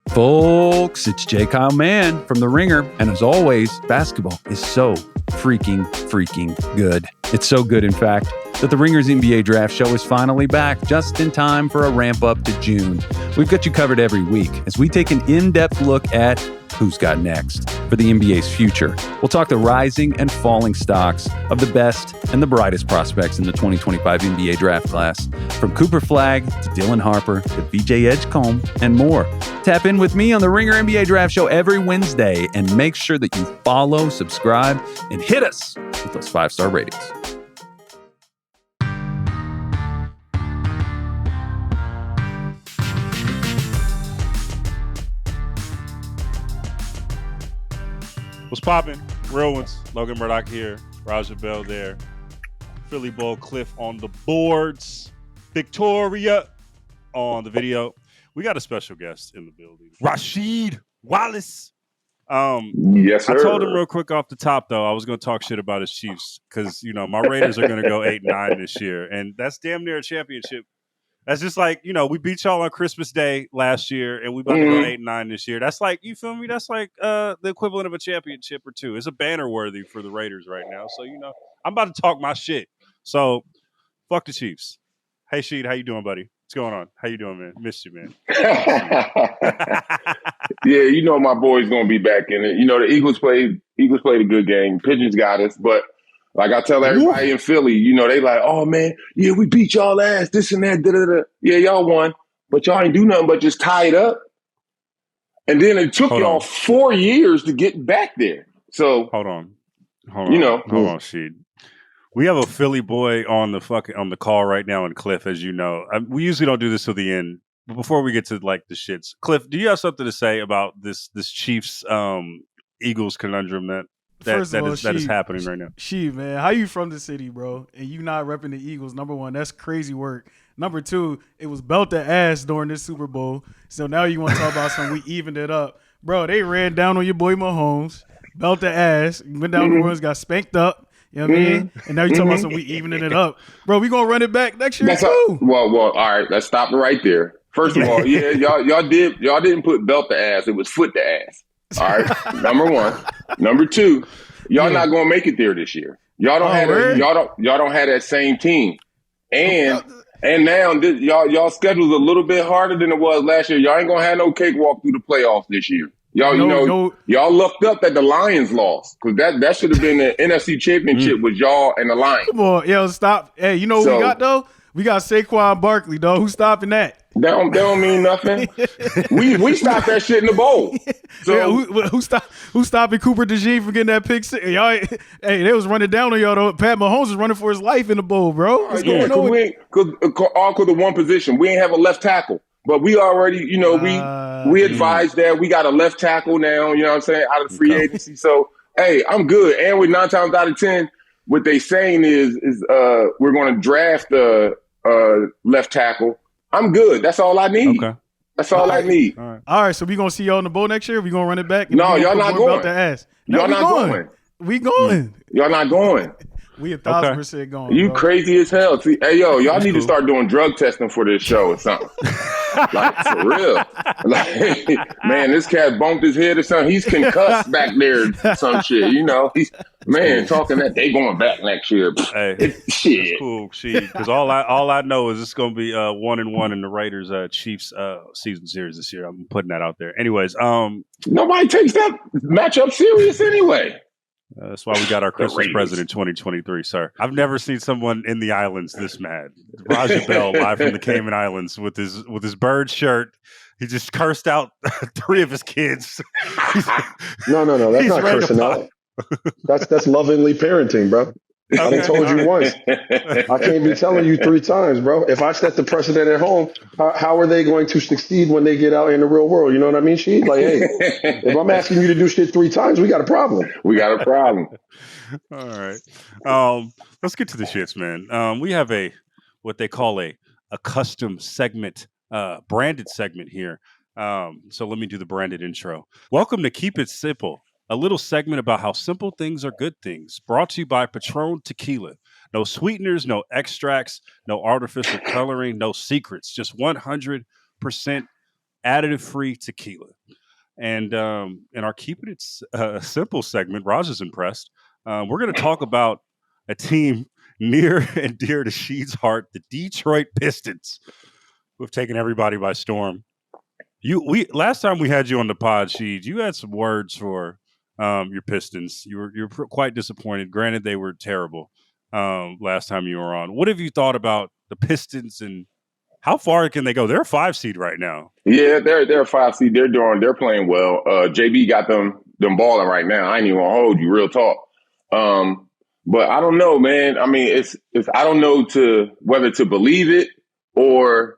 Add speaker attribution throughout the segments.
Speaker 1: Folks, it's J. Kyle Mann from The Ringer. And as always, basketball is so freaking good. It's so good, in fact, that The Ringer's NBA Draft Show is finally back just in time for a ramp up to June. We've got you covered every week as we take an in-depth look at who's got next for the NBA's future. We'll talk the rising and falling stocks of the best and the brightest prospects in the 2025 NBA draft class, from Cooper Flagg to Dylan Harper to VJ Edgecombe and more. Tap in with me on the Ringer NBA Draft Show every Wednesday and make sure that you follow, subscribe, and hit us with those 5-star ratings.
Speaker 2: What's poppin'? Real ones. Logan Murdock here. Raja Bell there. Philly Bowl Cliff on the boards. Victoria on the video. We got a special guest in the building. Rasheed Wallace.
Speaker 3: Yes, sir.
Speaker 2: I told him real quick off the top, though, I was going to talk shit about his Chiefs because, you know, my Raiders are going to go 8-9 this year. And that's damn near a championship. That's just like, you know, we beat y'all on Christmas Day last year, and we about to go 8-9 this year. That's like, you feel me? That's like the equivalent of a championship or two. It's a banner worthy for the Raiders right now. So, you know, I'm about to talk my shit. So, fuck the Chiefs. Hey, Sheed, how you doing, buddy? What's going on? How you doing, man? Missed you, man.
Speaker 3: Yeah, you know my boy's gonna be back in it. You know the Eagles played a good game. Pigeons got us, but like I tell everybody in Philly, you know, they like, oh man, yeah, we beat y'all ass, this and that, da-da-da. Yeah, y'all won, but y'all ain't do nothing but just tie it up. And then it took y'all 4 years to get back there. So
Speaker 2: hold on, Sheed. We have a Philly boy on the call right now in Cliff, as you know. We usually don't do this till the end, but before we get to like the shits, Cliff, do you have something to say about this Chiefs Eagles conundrum that is happening right now?
Speaker 4: She, man, how you from the city, bro? And you not repping the Eagles? Number one, that's crazy work. Number two, it was belt to ass during this Super Bowl. So now you want to talk about something? We evened it up, bro. They ran down on your boy Mahomes, belt to ass, went down the runs, got spanked up. You know what I mean? And now you're talking about something, we evening it up. Bro, we going to run it back next year too.
Speaker 3: Well, all right. Let's stop it right there. First of all, yeah, y'all didn't put belt to ass. It was foot to ass. All right. Number one. Number two, y'all not going to make it there this year. Y'all don't have that same team. And now y'all schedule's a little bit harder than it was last year. Y'all ain't going to have no cakewalk through the playoffs this year. Y'all lucked up that the Lions lost, because that should have been the NFC Championship with y'all and the Lions.
Speaker 4: Come on, yo, stop. Hey, you know what we got though? We got Saquon Barkley, dog. Who's stopping that?
Speaker 3: That don't mean nothing. we stopped that shit in the bowl. So
Speaker 4: who's stopping Cooper DeJean from getting that pick six? Y'all, hey, they was running down on y'all though. Pat Mahomes was running for his life in the bowl, bro. What's going on?
Speaker 3: All because of one position. We ain't have a left tackle. But we already, you know, we advised that we got a left tackle now, you know what I'm saying, out of the free agency. So, hey, I'm good. And with 9 times out of 10, what they saying is we're going to draft a left tackle. I'm good. That's all I need. Okay. That's all I need.
Speaker 4: All right. So we going to see y'all in the bowl next year? We going to run it back?
Speaker 3: No, y'all not going.
Speaker 4: Y'all not going. We going.
Speaker 3: Y'all not going.
Speaker 4: We 1,000% going.
Speaker 3: You
Speaker 4: bro.
Speaker 3: Crazy as hell. See, hey, y'all need to start doing drug testing for this show or something. Like, for real. Like, man, this cat bumped his head or something. He's concussed back there or some shit, you know. He's, talking that they going back next year.
Speaker 2: Hey,
Speaker 3: shit.
Speaker 2: That's cool, because all I know is it's going to be 1-1 in the Raiders Chiefs season series this year. I'm putting that out there. Anyways,
Speaker 3: nobody takes that matchup serious anyway.
Speaker 2: That's why we got our Christmas present in 2023, sir. I've never seen someone in the islands this mad. Raja Bell live from the Cayman Islands with his bird shirt. He just cursed out 3 of his kids.
Speaker 5: No. That's not cursing out. That's lovingly parenting, bro. Okay. I done told you once. I can't be telling you 3 times, bro. If I set the precedent at home, how are they going to succeed when they get out in the real world? You know what I mean, Sheed? Like, hey, if I'm asking you to do shit 3 times, we got a problem.
Speaker 2: All right. Let's get to the shits, man. We have what they call a custom segment, branded segment here. So let me do the branded intro. Welcome to Keep It Simple, a little segment about how simple things are good things, brought to you by Patron Tequila. No sweeteners, no extracts, no artificial coloring, no secrets, just 100% additive-free tequila. And in our Keeping It Simple segment, Raj is impressed. We're going to talk about a team near and dear to Sheed's heart, the Detroit Pistons, who have taken everybody by storm. Last time we had you on the pod, Sheed, you had some words for your Pistons. You were quite disappointed. Granted, they were terrible last time you were on. What have you thought about the Pistons and how far can they go? They're a 5 seed right now.
Speaker 3: Yeah, they're a 5 seed. They're playing well. JB got them balling right now. I ain't even gonna hold you, real talk. But I don't know, man. I mean, it's I don't know whether to believe it or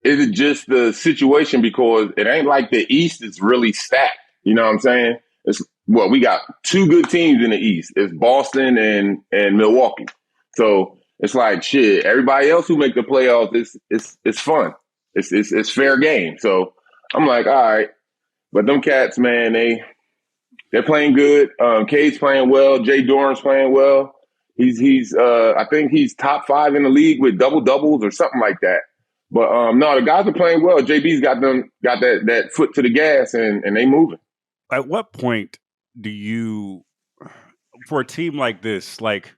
Speaker 3: is it just the situation, because it ain't like the East is really stacked. You know what I'm saying? We got 2 good teams in the East. It's Boston and Milwaukee. So it's like, shit, everybody else who make the playoffs, it's fun. It's fair game. So I'm like, all right. But them cats, man, they're playing good. Cade's playing well. Jay Doran's playing well. He's I think he's top 5 in the league with double-doubles or something like that. But no, the guys are playing well. JB's got that foot to the gas and they moving.
Speaker 2: At what point do you, for a team like this, like,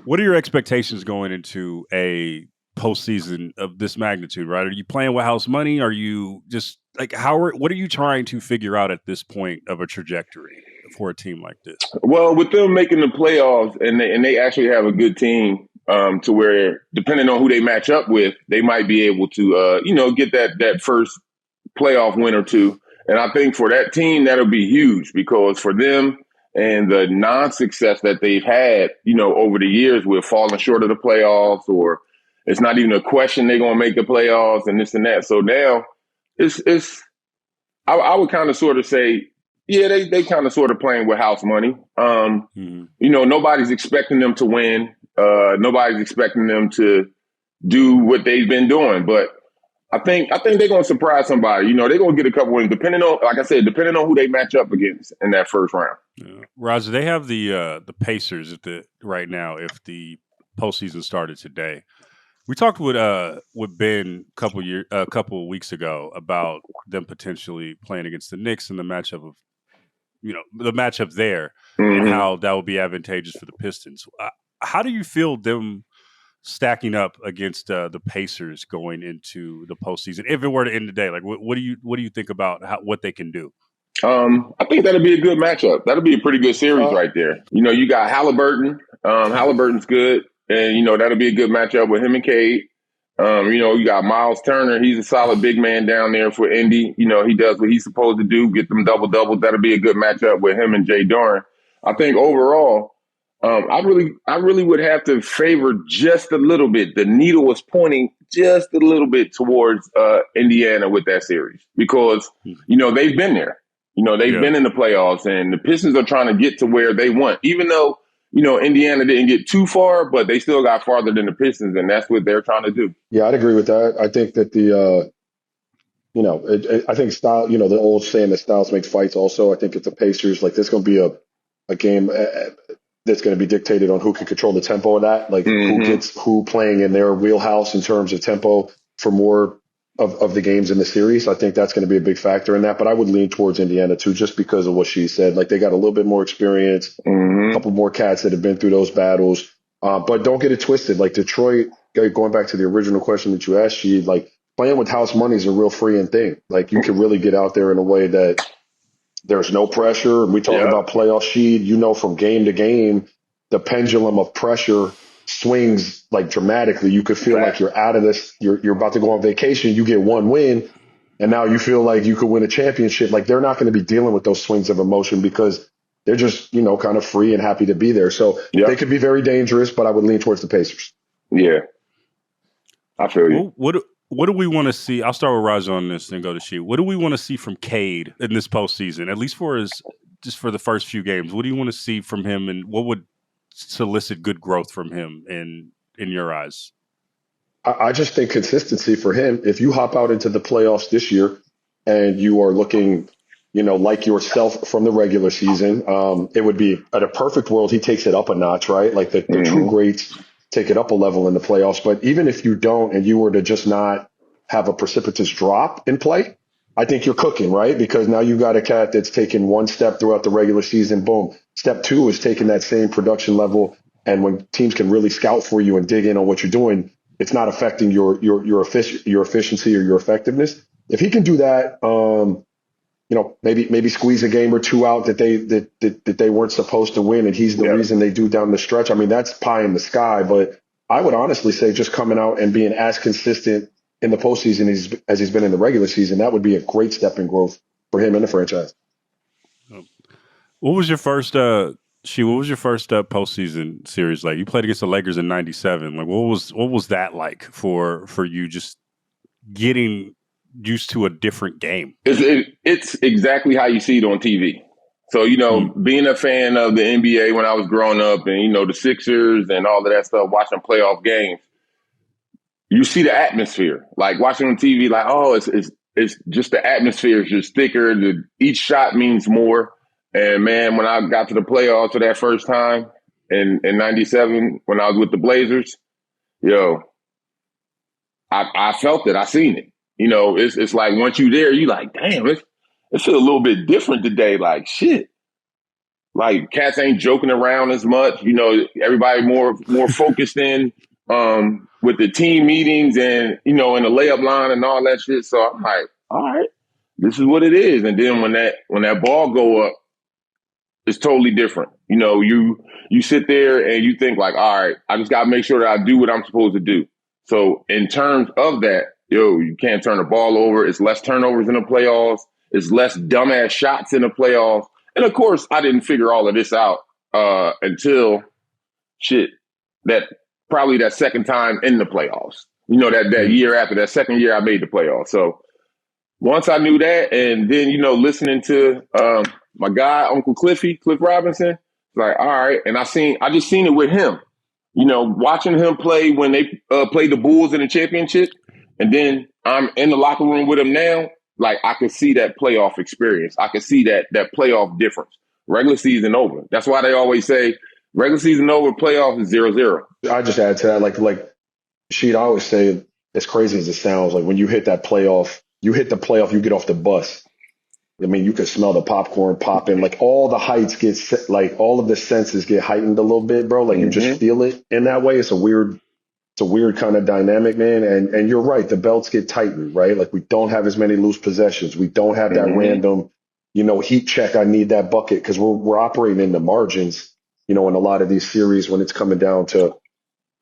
Speaker 2: what are your expectations going into a postseason of this magnitude, right? Are you playing with house money? Are you just like, what are you trying to figure out at this point of a trajectory for a team like this?
Speaker 3: Well, with them making the playoffs and they actually have a good team, to where depending on who they match up with, they might be able to, get that first playoff win or two. And I think for that team, that'll be huge, because for them and the non-success that they've had, over the years with falling short of the playoffs, or it's not even a question they're going to make the playoffs and this and that. So now I would kind of sort of say, yeah, they kind of sort of playing with house money. Nobody's expecting them to win. Nobody's expecting them to do what they've been doing, but I think they're going to surprise somebody. They're going to get a couple wins, depending on who they match up against in that first round.
Speaker 2: Yeah. Roger, they have the Pacers right now. If the postseason started today, we talked with Ben a couple of weeks ago about them potentially playing against the Knicks in the matchup of, the matchup there, and how that would be advantageous for the Pistons. How do you feel them stacking up against the Pacers going into the postseason? If it were to end today, like what do you think about what they can do?
Speaker 3: I think that'll be a good matchup. That'll be a pretty good series right there. You got Halliburton. Halliburton's good, and that'll be a good matchup with him and Cade. You got Miles Turner. He's a solid big man down there for Indy. He does what he's supposed to do, get them double-doubles. That'll be a good matchup with him and Jay Doran. I think overall, I really would have to favor just a little bit. The needle was pointing just a little bit towards Indiana with that series, because, they've been there. They've been in the playoffs, and the Pistons are trying to get to where they want, even though, Indiana didn't get too far, but they still got farther than the Pistons, and that's what they're trying to do.
Speaker 5: Yeah, I'd agree with that. I think that I think style, the old saying that styles make fights also. I think it's the Pacers. Like, there's going to be a game that's going to be dictated on who can control the tempo of that, like who gets who playing in their wheelhouse in terms of tempo for more of the games in the series. I think that's going to be a big factor in that, but I would lean towards Indiana too, just because of what she said. Like, they got a little bit more experience, a couple more cats that have been through those battles. But don't get it twisted. Like, Detroit, going back to the original question that you asked, she, like, playing with house money is a real freeing thing. Like, you can really get out there in a way that there's no pressure. We talk about playoff sheet, from game to game, the pendulum of pressure swings like dramatically. You could feel like you're out of this. You're about to go on vacation. You get one win, and now you feel like you could win a championship. Like, they're not going to be dealing with those swings of emotion, because they're just, kind of free and happy to be there. So they could be very dangerous, but I would lean towards the Pacers.
Speaker 3: Yeah. I feel you.
Speaker 2: What do we want to see? I'll start with Raj on this, then go to She. What do we want to see from Cade in this postseason, at least just for the first few games? What do you want to see from him, and what would solicit good growth from him in your eyes?
Speaker 5: I just think consistency for him. If you hop out into the playoffs this year and you are looking, like yourself from the regular season, it would be, at a perfect world, he takes it up a notch, right? Like the true greats take it up a level in the playoffs. But even if you don't, and you were to just not have a precipitous drop in play, I think you're cooking, right? Because now you've got a cat that's taken one step throughout the regular season. Boom. Step two is taking that same production level. And when teams can really scout for you and dig in on what you're doing, it's not affecting your efficiency or your effectiveness. If he can do that, maybe squeeze a game or two out that they weren't supposed to win, and he's the reason they do down the stretch. I mean, that's pie in the sky. But I would honestly say just coming out and being as consistent in the postseason as he's been in the regular season, that would be a great step in growth for him and the franchise.
Speaker 2: What was your first postseason series like? You played against the Lakers in '97. Like, what was that like for you? Just getting used to a different game.
Speaker 3: It's exactly how you see it on TV. So, being a fan of the NBA when I was growing up, and the Sixers and all of that stuff, watching playoff games, you see the atmosphere. Like watching on TV, like, oh, it's just the atmosphere is just thicker. Each shot means more. And man, when I got to the playoffs for that first time in '97, when I was with the Blazers, I felt it. I seen it. It's like once you there, you like, damn, it feels a little bit different today. Like shit. Like cats ain't joking around as much. Everybody more focused in with the team meetings and in the layup line and all that shit. So I'm like, all right, this is what it is. And then when that ball go up, it's totally different. You sit there and you think like, all right, I just gotta make sure that I do what I'm supposed to do. So in terms of that, you can't turn the ball over. It's less turnovers in the playoffs. It's less dumbass shots in the playoffs. And of course, I didn't figure all of this out until that second time in the playoffs. That year after that second year I made the playoffs. So once I knew that, and then listening to my guy Uncle Cliff Robinson, like all right, and I just seen it with him. Watching him play when they played the Bulls in the championship, and then I'm in the locker room with him now. Like I could see that playoff experience. I could see that playoff difference. Regular season over. That's why they always say regular season over, playoff is 0-0.
Speaker 5: I just add to that, like Sheed, I always say, as crazy as it sounds, like when you hit that playoff, you get off the bus. I mean, you can smell the popcorn popping. Like all the heights all of the senses get heightened a little bit, bro. Like you just feel it in that way. It's a weird kind of dynamic, man. And you're right. The belts get tightened, right? Like we don't have as many loose possessions. We don't have that random, heat check. I need that bucket because we're operating in the margins, in a lot of these series when it's coming down to,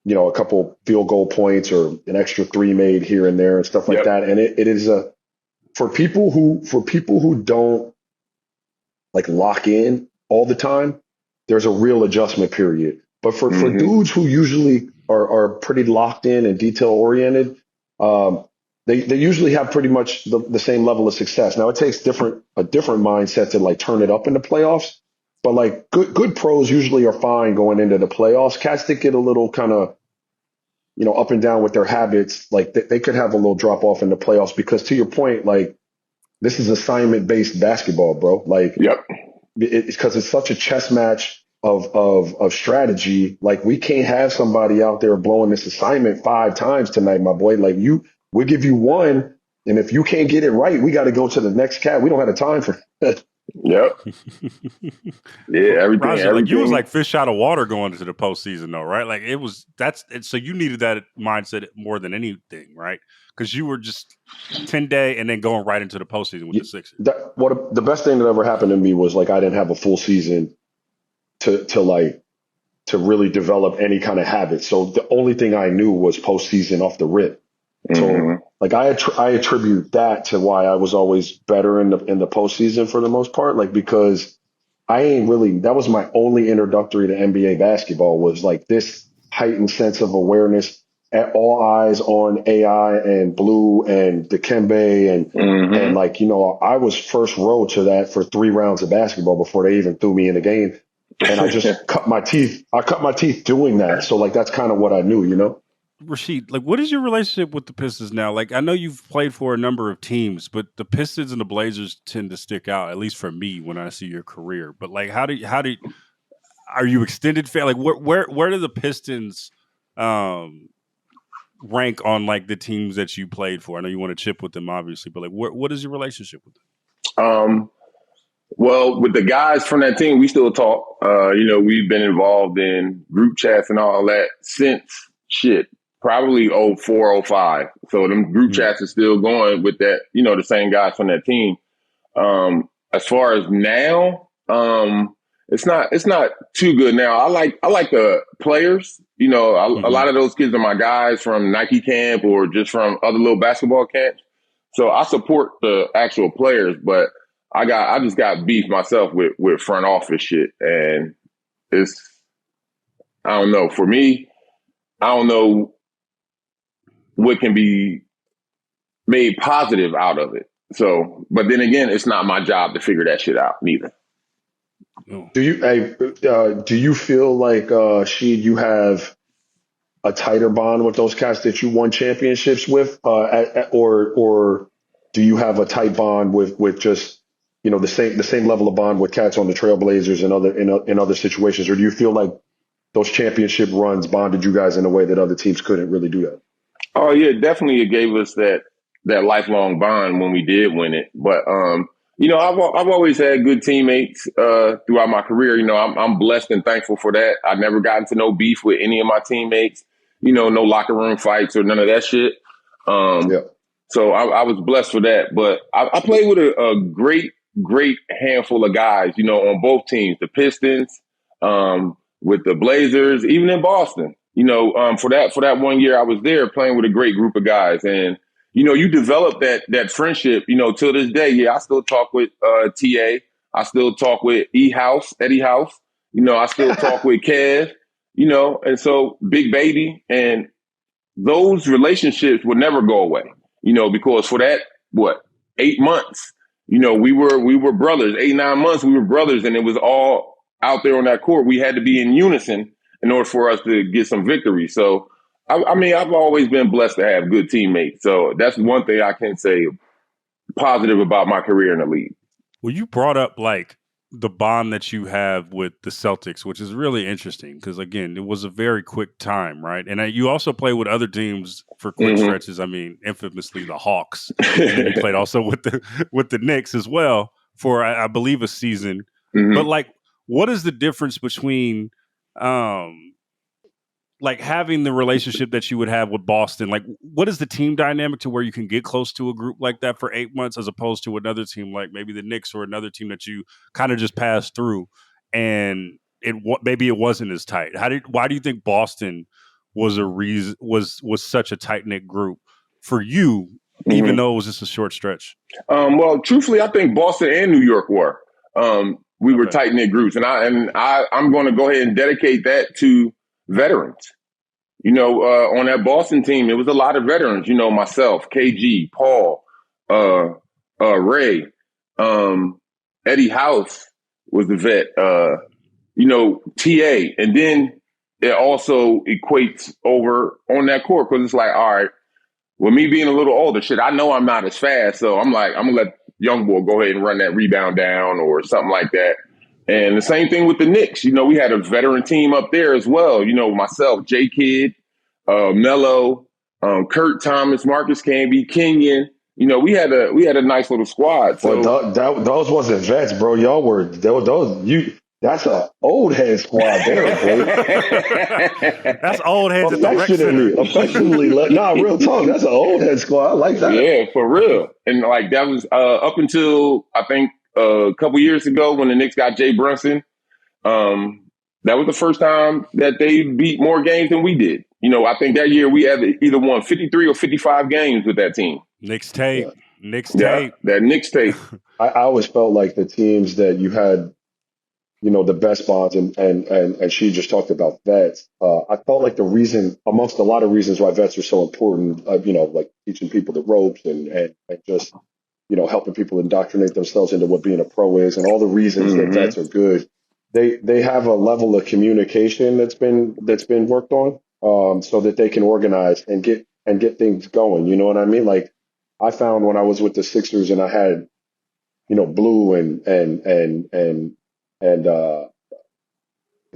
Speaker 5: a couple field goal points or an extra three made here and there and stuff like that. And it is for people who don't like lock in all the time, there's a real adjustment period. But for dudes who usually are pretty locked in and detail oriented, they usually have pretty much the same level of success. Now it takes a different mindset to like turn it up in the playoffs, but like good pros usually are fine going into the playoffs. Cats that get a little kind of, up and down with their habits, like they could have a little drop off in the playoffs because to your point, like this is assignment based basketball, bro. Like it's because it's such a chess match of strategy. Like we can't have somebody out there blowing this assignment 5 times tonight, my boy. Like we'll give you one. And if you can't get it right, we got to go to the next cat. We don't have the time for that.
Speaker 3: Yep. Yeah, everything.
Speaker 2: Roger, like you was like fish out of water going into the postseason, though, right? Like so you needed that mindset more than anything, right? Because you were just 10-day and then going right into the postseason with the Sixers.
Speaker 5: The best thing that ever happened to me was like I didn't have a full season to really develop any kind of habit. So the only thing I knew was postseason off the rip. So like I attribute that to why I was always better in the postseason for the most part, like because that was my only introductory to NBA basketball was like this heightened sense of awareness at all eyes on AI and Blue and Dikembe and like, I was first row to that for 3 rounds of basketball before they even threw me in the game. And I just cut my teeth doing that. So like, that's kind of what I knew,
Speaker 2: Rasheed, like, what is your relationship with the Pistons now? Like, I know you've played for a number of teams, but the Pistons and the Blazers tend to stick out, at least for me, when I see your career. But like, are you extended fan? Like, where do the Pistons rank on like the teams that you played for? I know you want to chip with them, obviously, but like, what is your relationship with them?
Speaker 3: Well, with the guys from that team, we still talk. We've been involved in group chats and all that since probably 04, 05. So them group chats are still going with that, the same guys from that team. As far as now, it's not too good now. I like the players. A lot of those kids are my guys from Nike camp or just from other little basketball camps. So I support the actual players, but I just got beef myself with front office shit. And I don't know. For me, I don't know what can be made positive out of it. So, but then again, it's not my job to figure that shit out neither.
Speaker 5: Do you feel like, Sheed, you have a tighter bond with those cats that you won championships with, or do you have a tight bond with just the same level of bond with cats on the Trailblazers and in other situations, or do you feel like those championship runs bonded you guys in a way that other teams couldn't really do that?
Speaker 3: Oh yeah, definitely. It gave us that lifelong bond when we did win it. But I've always had good teammates throughout my career. I'm blessed and thankful for that. I've never gotten to no beef with any of my teammates. No locker room fights or none of that shit. So I was blessed for that. But I played with a great handful of guys. On both teams, the Pistons, with the Blazers, even in Boston. For that 1 year I was there playing with a great group of guys. And, you develop that friendship, till this day. Yeah, I still talk with TA. I still talk with Eddie House. I still talk with Kev, and so Big Baby. And those relationships would never go away, because for that, 8 months, we were brothers. 8-9 months, we were brothers. And it was all out there on that court. We had to be in unison in order for us to get some victory. So, I've always been blessed to have good teammates. So that's one thing I can say positive about my career in the league.
Speaker 2: Well, you brought up like the bond that you have with the Celtics, which is really interesting because, again, it was a very quick time, right? And you also play with other teams for quick stretches. Infamously the Hawks. And then you played also with the Knicks as well for, I believe, a season. But like, what is the difference between like having the relationship that you would have with Boston? Like, what is the team dynamic to where you can get close to a group like that for 8 months as opposed to another team like maybe the Knicks or another team that you kind of just passed through and maybe it wasn't as tight? Why do you think Boston was such a tight knit group for you, even though it was just a short stretch?
Speaker 3: Well, truthfully, I think Boston and New York were. We were tight knit groups, and I'm going to go ahead and dedicate that to veterans. On that Boston team, it was a lot of veterans. Myself, KG, Paul, Ray, Eddie House was the vet. TA, and then it also equates over on that court because it's like, all right, with me being a little older, I know I'm not as fast, so I'm like, I'm gonna let young boy go ahead and run that rebound down or something like that. And the same thing with the Knicks. We had a veteran team up there as well. Myself, J Kidd, Mello, Kurt Thomas, Marcus Camby, Kenyon. We had a nice little squad. So
Speaker 5: those wasn't vets, bro. Y'all were those. That's an old head squad there, bro.
Speaker 2: That's old heads at the rec center.
Speaker 5: Affectionately, real talk. That's an old head squad. I like that.
Speaker 3: Yeah, for real. And like that was up until I think a couple years ago when the Knicks got Jay Brunson. That was the first time that they beat more games than we did. I think that year we had either won 53 or 55 games with that team.
Speaker 2: Knicks tape.
Speaker 3: That Knicks tape.
Speaker 5: I always felt like the teams that you had, the best bonds and she just talked about vets. I felt like the reason, amongst a lot of reasons why vets are so important, like teaching people the ropes and just, helping people indoctrinate themselves into what being a pro is and all the reasons that vets are good. They have a level of communication that's been worked on, so that they can organize and get things going. You know what I mean? Like I found when I was with the Sixers and I had, Blue and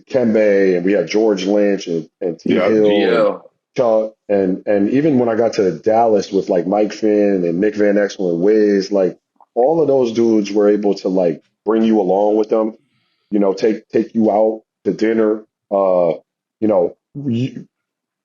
Speaker 5: Kembe, and we had George Lynch and T. Hill. Chuck, and even when I got to Dallas with like Mike Finn and Nick Van Exel and Wiz, like all of those dudes were able to like bring you along with them, take you out to dinner. You know,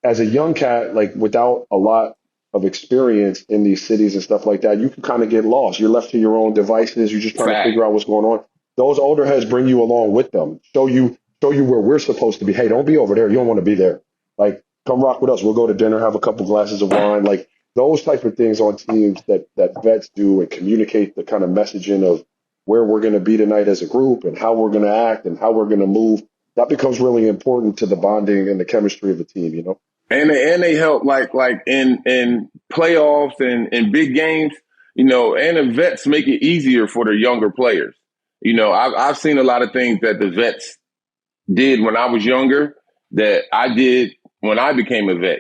Speaker 5: as a young cat, like without a lot of experience in these cities and stuff like that, you can kind of get lost. You're left to your own devices. You're just trying to figure out what's going on. Those older heads bring you along with them, show you where we're supposed to be. Hey, don't be over there. You don't want to be there. Like, come rock with us. We'll go to dinner, have a couple glasses of wine. Like those type of things on teams that vets do and communicate the kind of messaging of where we're going to be tonight as a group and how we're going to act and how we're going to move. That becomes really important to the bonding and the chemistry of the team,
Speaker 3: And they help like in playoffs and in big games, and the vets make it easier for the younger players. I've seen a lot of things that the vets did when I was younger that I did when I became a vet.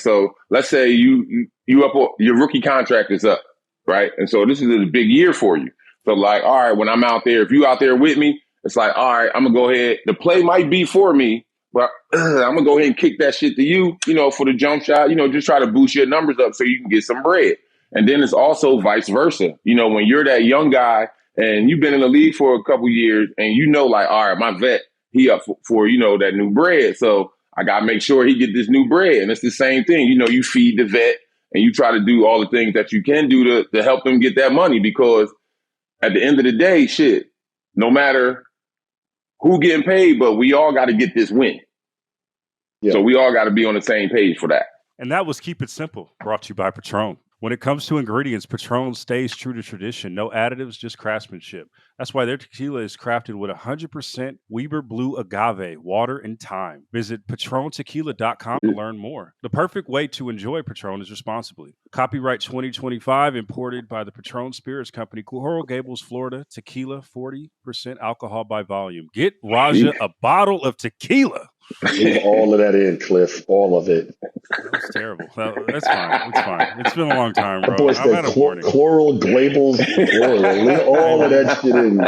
Speaker 3: So let's say you up, your rookie contract is up, right? And so this is a big year for you. So like, all right, when I'm out there, if you out there with me, it's like, all right, I'm gonna go ahead. The play might be for me, but I'm gonna go ahead and kick that shit to you, for the jump shot. Just try to boost your numbers up so you can get some bread. And then it's also vice versa. When you're that young guy and you've been in the league for a couple years, and like, all right, my vet, he up for that new bread. So I got to make sure he get this new bread. And it's the same thing. You feed the vet and you try to do all the things that you can do to help them get that money, because at the end of the day, shit, no matter who getting paid, but we all got to get this win. Yeah. So we all got to be on the same page for that.
Speaker 2: And that was Keep It Simple, brought to you by Patron. When it comes to ingredients, Patron stays true to tradition. No additives, just craftsmanship. That's why their tequila is crafted with 100% Weber Blue agave, water, and thyme. Visit PatronTequila.com to learn more. The perfect way to enjoy Patron is responsibly. Copyright 2025, imported by the Patron Spirits Company, Coral Gables, Florida. Tequila, 40% alcohol by volume. Get Raja a bottle of tequila.
Speaker 5: Leave all of that in, Cliff. All of it.
Speaker 2: That was terrible. That's fine. It's fine. It's been a long time, bro.
Speaker 5: Boy said Coral Gables, Florida. Leave all of that shit in.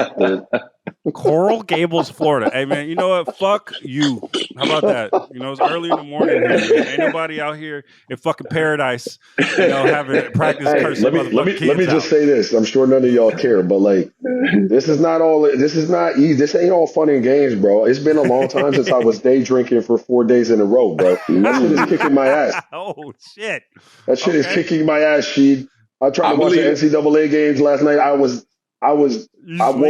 Speaker 2: Coral Gables, Florida. Hey, man, you know what? Fuck you. How about that? It's early in the morning here, man. Ain't nobody out here in fucking paradise, having practice cursing.
Speaker 5: Let me just say this. I'm sure none of y'all care, but like, this is not easy. This ain't all fun and games, bro. It's been a long time since I was day drinking for 4 days in a row, bro. That shit is kicking my ass.
Speaker 2: Oh, shit.
Speaker 5: That shit is kicking my ass, Sheed. I tried to watch the NCAA games last night. I woke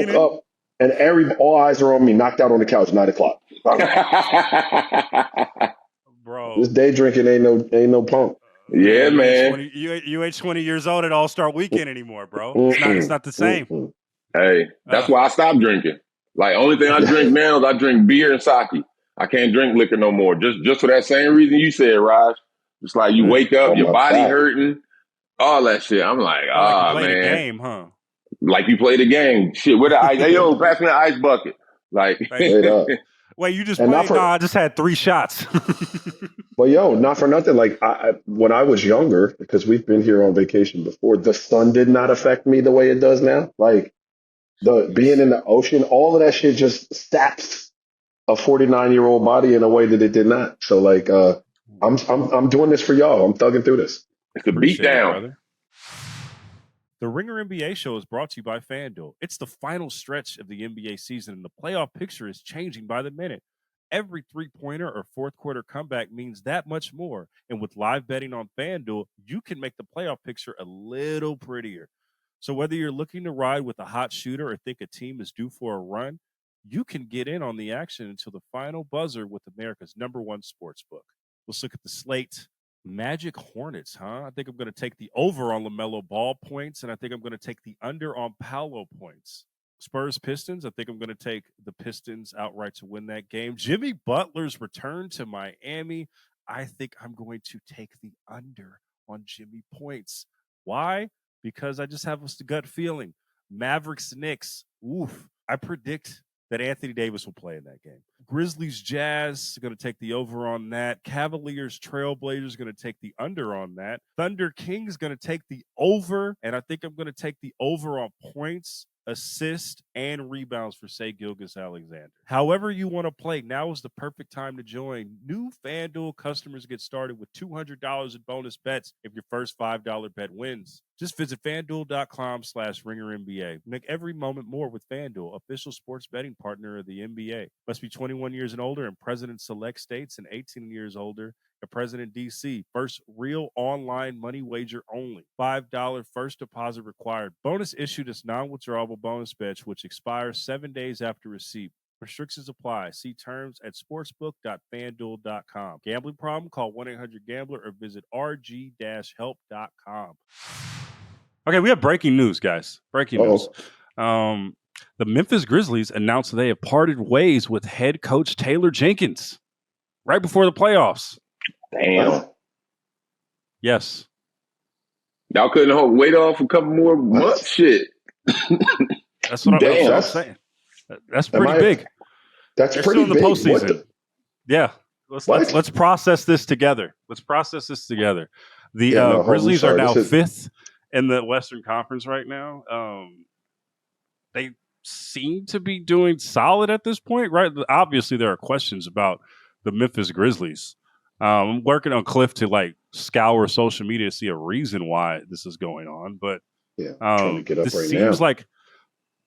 Speaker 5: up and all eyes are on me, knocked out on the couch, 9:00.
Speaker 2: Bro,
Speaker 5: this day drinking ain't no punk.
Speaker 3: Yeah, man.
Speaker 2: You ain't 20 years old at All-Star Weekend anymore, bro. It's not the same.
Speaker 3: Hey, that's why I stopped drinking. Like, only thing I drink now is I drink beer and sake. I can't drink liquor no more. Just for that same reason you said, Raj. It's like you wake up, your body hurting, all that shit. I'm like,
Speaker 2: man.
Speaker 3: The
Speaker 2: game, huh?
Speaker 3: Like you played a game. Shit, where the ice? Hey, yo, pass me the ice bucket. Like,
Speaker 2: wait, you just played? I just had 3 shots.
Speaker 5: But yo, not for nothing. Like when I was younger, because we've been here on vacation before, the sun did not affect me the way it does now. Like being in the ocean, all of that shit just saps a 49-year-old body in a way that it did not. So like, I'm doing this for y'all. I'm thugging through this.
Speaker 3: It's a beat down.
Speaker 2: The Ringer NBA show is brought to you by FanDuel. It's the final stretch of the NBA season, and the playoff picture is changing by the minute. Every three-pointer or fourth-quarter comeback means that much more. And with live betting on FanDuel, you can make the playoff picture a little prettier. So whether you're looking to ride with a hot shooter or think a team is due for a run, you can get in on the action until the final buzzer with America's #1 sportsbook. Let's look at the slate. Magic Hornets, huh? I think I'm going to take the over on LaMelo Ball points, and I think I'm going to take the under on Paolo points. Spurs Pistons, I think I'm going to take the Pistons outright to win that game. Jimmy Butler's return to Miami, I think I'm going to take the under on Jimmy points. Why? Because I just have a gut feeling. Mavericks Knicks, oof. I predict that Anthony Davis will play in that game. Grizzlies Jazz, going to take the over on that. Cavaliers Trailblazers, going to take the under on that. Thunder Kings, going to take the over, and I think I'm going to take the over on points assists, and rebounds for Shai Gilgeous-Alexander. However you want to play, now is the perfect time to join. New FanDuel customers get started with $200 in bonus bets if your first $5 bet wins. Just visit FanDuel.com/RingerNBA. Make every moment more with FanDuel, official sports betting partner of the NBA. Must be 21 years and older in President Select States and 18 years older at President DC. First real online money wager only. $5 first deposit required. Bonus issued as non-withdrawable bonus bets, which expires 7 days after receipt. Restrictions apply. See terms at sportsbook.fanduel.com. Gambling problem? Call 1-800-GAMBLER or visit rg-help.com. Okay, we have breaking news, guys. Breaking news. The Memphis Grizzlies announced they have parted ways with head coach Taylor Jenkins right before the playoffs.
Speaker 3: Damn.
Speaker 2: Yes.
Speaker 3: Y'all couldn't wait off a couple more months? Shit.
Speaker 2: That's what I'm saying. That's pretty big.
Speaker 5: That's
Speaker 2: They're
Speaker 5: pretty
Speaker 2: still in the
Speaker 5: big.
Speaker 2: postseason. Yeah. Let's process this together. The Grizzlies are now fifth in the Western Conference right now. They seem to be doing solid at this point, right? Obviously, there are questions about the Memphis Grizzlies. I'm working on Cliff to scour social media to see a reason why this is going on, but
Speaker 5: trying to get up
Speaker 2: this
Speaker 5: right
Speaker 2: seems
Speaker 5: now.
Speaker 2: like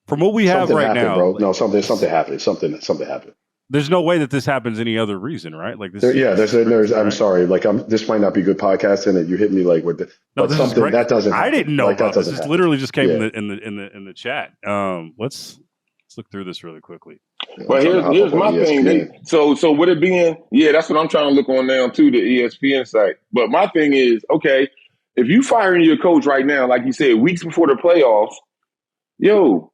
Speaker 2: from what we have right now,
Speaker 5: bro. No, something happened. Something happened.
Speaker 2: There's no way that this happens any other reason, right?
Speaker 5: I'm sorry. This might not be good podcasting, and you hit me with the.
Speaker 2: No,
Speaker 5: but something that doesn't.
Speaker 2: I didn't know about this. This literally just came in the chat. Let's look through this really quickly.
Speaker 3: But here's my thing. So with it being, that's what I'm trying to look on now too, the ESPN site. But my thing is, okay, if you firing your coach right now, like you said, weeks before the playoffs, who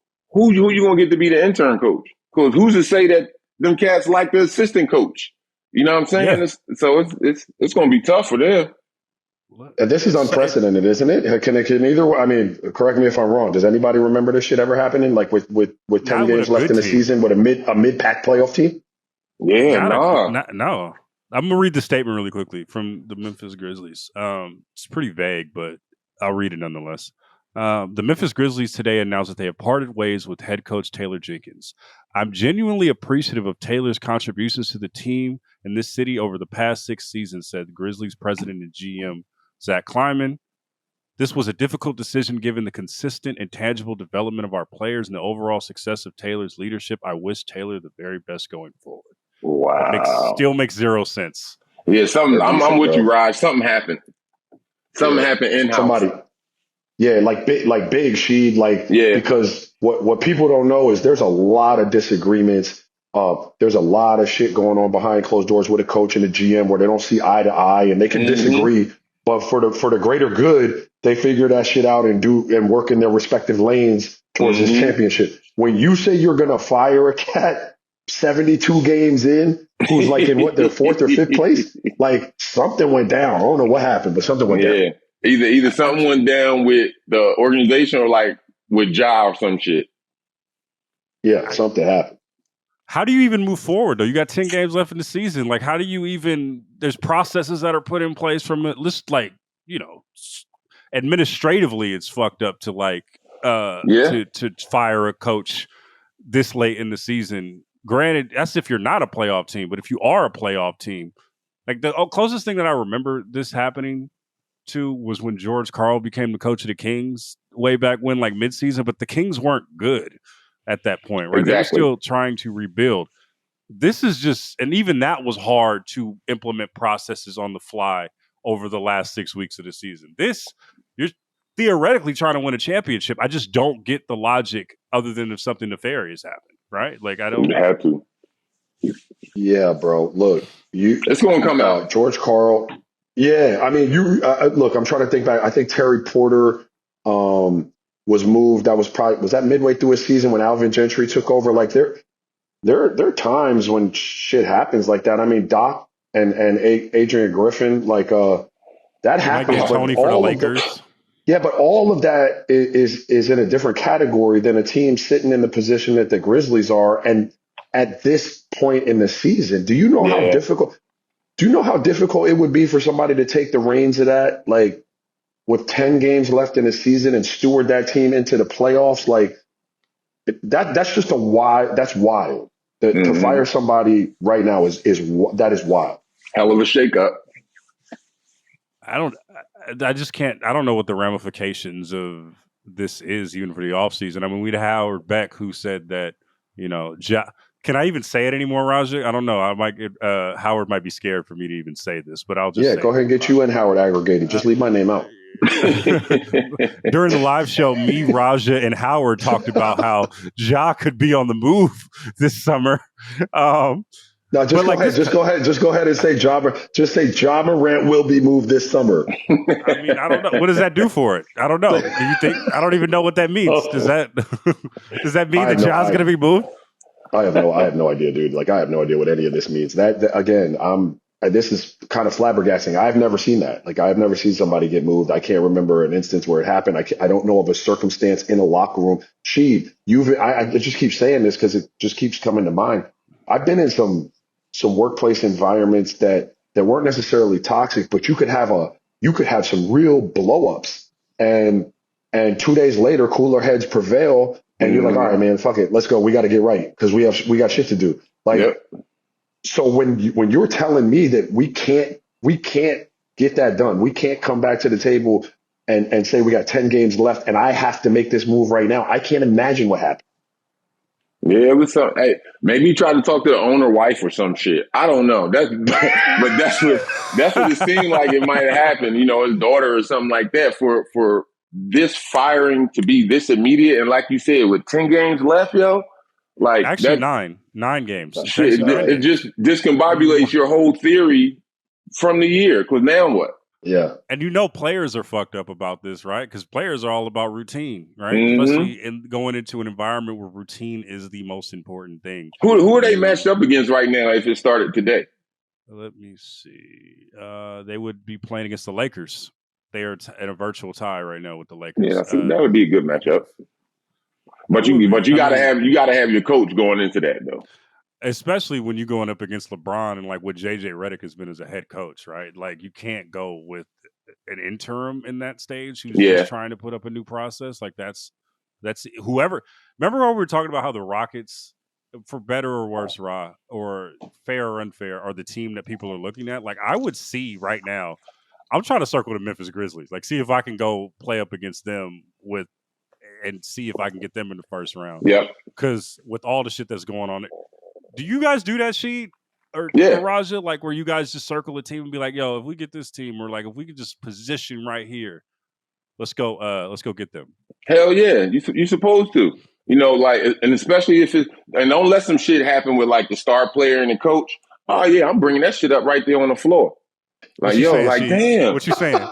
Speaker 3: you gonna get to be the intern coach? Because who's to say that them cats like the assistant coach? You know what I'm saying? Yeah. It's gonna be tough for them.
Speaker 5: And this is unprecedented, isn't it? Can either? I mean, correct me if I'm wrong. Does anybody remember this shit ever happening? With 10 games left in the season with a mid-pack playoff team?
Speaker 3: Yeah,
Speaker 2: no. I'm gonna read the statement really quickly from the Memphis Grizzlies. It's pretty vague, but I'll read it nonetheless. The Memphis Grizzlies today announced that they have parted ways with head coach Taylor Jenkins. I'm genuinely appreciative of Taylor's contributions to the team and this city over the past 6 seasons, said the Grizzlies president and GM Zach Kleiman. This was a difficult decision given the consistent and tangible development of our players and the overall success of Taylor's leadership. I wish Taylor the very best going forward.
Speaker 3: Wow.
Speaker 2: Still makes zero sense.
Speaker 3: Yeah, I'm with you, Raj. Something happened. Something happened in-house.
Speaker 5: Somebody. Yeah, big Sheed, because what people don't know is there's a lot of disagreements. There's a lot of shit going on behind closed doors with a coach and a GM where they don't see eye to eye and they can disagree. But for the greater good, they figure that shit out and work in their respective lanes towards this championship. When you say you're gonna fire a cat 72 games in, who's in their 4th or 5th place, something went down. I don't know what happened, but something went down.
Speaker 3: Either something went down with the organization or with Ja or some shit.
Speaker 5: Yeah, something happened.
Speaker 2: How do you even move forward, though? You got 10 games left in the season. How do you even – there's processes that are put in place from – administratively it's fucked up to to fire a coach this late in the season. Granted, that's if you're not a playoff team. But if you are a playoff team, the closest thing that I remember this happening to was when George Karl became the coach of the Kings way back when, midseason. But the Kings weren't good at that point, right?
Speaker 3: Exactly.
Speaker 2: They were still trying to rebuild. This is just, and even that was hard to implement processes on the fly over the last 6 weeks of the season. You're theoretically trying to win a championship. I just don't get the logic other than if something nefarious happened, right? I don't.
Speaker 3: You have to.
Speaker 5: Yeah, bro. Look,
Speaker 3: it's going to come out.
Speaker 5: George Karl. Yeah, I mean, look. I'm trying to think back. I think Terry Porter was moved. Was that midway through his season when Alvin Gentry took over? There are times when shit happens like that. I mean, Doc and Adrian Griffin, that happens.
Speaker 2: Tony for the Lakers.
Speaker 5: But all of that is in a different category than a team sitting in the position that the Grizzlies are. And at this point in the season, do you know how difficult? Do you know how difficult it would be for somebody to take the reins of that, with 10 games left in the season and steward that team into the playoffs? that's just that's wild. To fire somebody right now is wild.
Speaker 3: Hell of a shakeup.
Speaker 2: I just can't. I don't know what the ramifications of this is, even for the offseason. I mean, we had Howard Beck who said that, can I even say it anymore, Raja? I don't know. I might Howard might be scared for me to even say this, but I'll just
Speaker 5: go ahead and get you and Howard aggregated. Just leave my name out.
Speaker 2: During the live show, me, Raja, and Howard talked about how Ja could be on the move this summer.
Speaker 5: No, just go ahead and say Ja Morant will be moved this summer.
Speaker 2: I mean, I don't know. What does that do for it? I don't know. Do you think? I don't even know what that means. Does that mean that Ja's going to be moved?
Speaker 5: I have no idea, dude. Like, I have no idea what any of this means. That again, this is kind of flabbergasting. I've never seen that. Like, I've never seen somebody get moved. I can't remember an instance where it happened. I don't know of a circumstance in a locker room. I just keep saying this because it just keeps coming to mind. I've been in some workplace environments that weren't necessarily toxic, but you could have some real blow-ups, and 2 days later, cooler heads prevail. And you're like, all right, man, fuck it. Let's go. We got to get right because we got shit to do. Like, So when you're telling me that we can't get that done, we can't come back to the table and say we got 10 games left and I have to make this move right now. I can't imagine what happened.
Speaker 3: Yeah, it was some. Hey, maybe he tried to talk to the owner wife or some shit. I don't know. That's what it seemed like it might have happened. You know, his daughter or something like that. For this firing to be this immediate, and like you said, with 10 games left, like
Speaker 2: actually nine games.
Speaker 3: Shit, it just discombobulates your whole theory from the year. Because now what?
Speaker 5: Yeah.
Speaker 2: And players are fucked up about this, right? Because players are all about routine, right?
Speaker 3: Mm-hmm.
Speaker 2: Especially going into an environment where routine is the most important thing.
Speaker 3: Who are they matched up against right now if it started today?
Speaker 2: Let me see. They would be playing against the Lakers. They are in a virtual tie right now with the Lakers.
Speaker 3: Yeah, that would be a good matchup. But you gotta have your coach going into that though.
Speaker 2: Especially when you're going up against LeBron and like what JJ Redick has been as a head coach, right? Like you can't go with an interim in that stage who's just trying to put up a new process. Like that's whoever. Remember when we were talking about how the Rockets, for better or worse, or fair or unfair, are the team that people are looking at? Like I would see right now. I'm trying to circle the Memphis Grizzlies. Like see if I can go play up against them and see if I can get them in the first round.
Speaker 3: Yep.
Speaker 2: Because with all the shit that's going on. Do you guys do that sheet or Raja? Like where you guys just circle a team and be like, "Yo, if we get this team, or like if we could just position right here, let's go get them."
Speaker 3: Hell yeah, you supposed to, like, and especially if and don't let some shit happen with like the star player and the coach. Oh yeah, I'm bringing that shit up right there on the floor. Like damn,
Speaker 2: what you saying?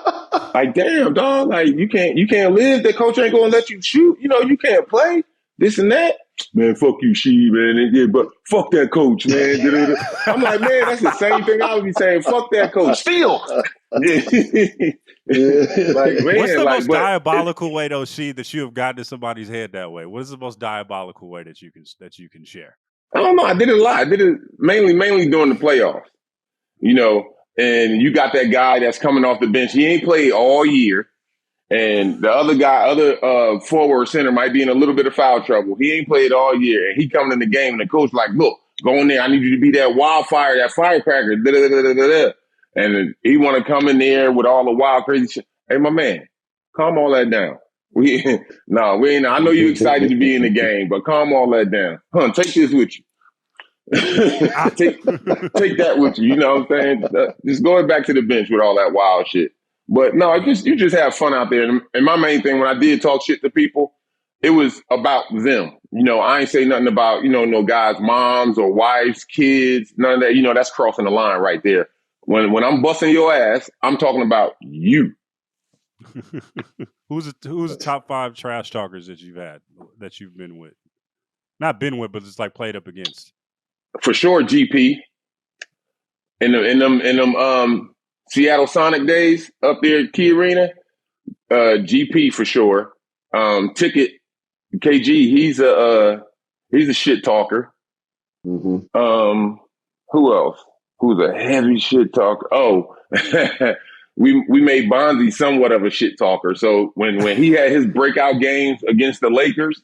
Speaker 3: Like damn, dog, like you can't live. The coach ain't gonna let you shoot. You can't play this and that. Man, fuck you, she, man. Yeah, but fuck that coach, man. I'm like, man, that's the same thing I would be saying. Fuck that coach. Steal. Like, man,
Speaker 2: what's the most diabolical way, though, that you have gotten to somebody's head that way? What is the most diabolical way that you can share?
Speaker 3: I don't know. I did it a lot. I did it mainly during the playoffs. And you got that guy that's coming off the bench. He ain't played all year. And the other forward center might be in a little bit of foul trouble. He ain't played all year. And he coming in the game, and the coach like, look, go in there. I need you to be that wildfire, that firecracker. And he want to come in there with all the wild, crazy shit. Hey, my man, calm all that down. We ain't. I know you're excited to be in the game, but calm all that down. Take this with you. take that with you. You know what I'm saying? Just going back to the bench with all that wild shit. But no, you just have fun out there. And my main thing when I did talk shit to people, it was about them. I ain't say nothing about, no guys' moms or wives, kids, none of that. That's crossing the line right there. When I'm busting your ass, I'm talking about you.
Speaker 2: Who's the top 5 trash talkers that you've been with? Not been with, but just like played up against.
Speaker 3: For sure, GP. In them Seattle Sonic days up there at Key Arena, GP for sure. Ticket, KG, he's a shit talker.
Speaker 5: Mm-hmm.
Speaker 3: Who else? Who's a heavy shit talker? Oh, we made Bonzi somewhat of a shit talker. So when he had his breakout games against the Lakers,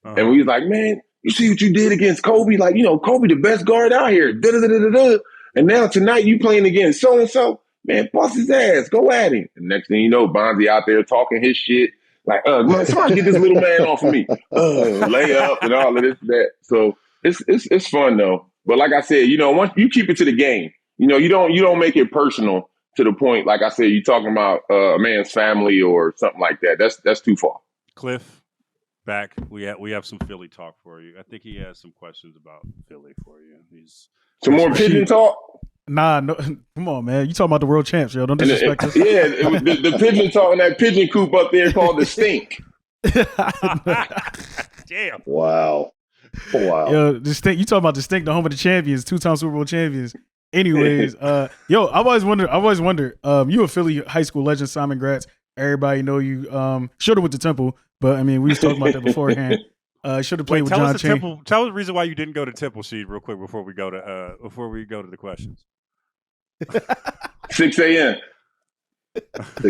Speaker 3: And we was like, man, you see what you did against Kobe? Like, Kobe, the best guard out here. Da-da-da-da-da. And now tonight you playing against so-and-so. Man, bust his ass. Go at him. And next thing you know, Bonzi out there talking his shit. Like, man, somebody get this little man off of me. Lay up and all of this and that. So it's fun though. But like I said, once you keep it to the game, you don't make it personal to the point, like I said, you're talking about a man's family or something like that. That's too far.
Speaker 2: Cliff, back. We have some Philly talk for you. I think he has some questions about Philly for you.
Speaker 3: Some more pigeon talk?
Speaker 4: Nah, no, come on, man. You talking about the world champs, yo. Don't disrespect us.
Speaker 3: Yeah, the pigeon talk in that pigeon coop up there called the stink.
Speaker 2: Damn.
Speaker 5: Wow.
Speaker 4: Yo, the stink. You talking about the stink, the home of the champions, 2-time Super Bowl champions. Anyways, I always wonder, you a Philly high school legend, Simon Gratz. Everybody know you. Should have went to Temple, but I mean, we was talking about that beforehand. Should have played with John Chain.
Speaker 2: Tell us the reason why you didn't go to Temple, Sheed, real quick before we go to the questions.
Speaker 3: 6 a.m. That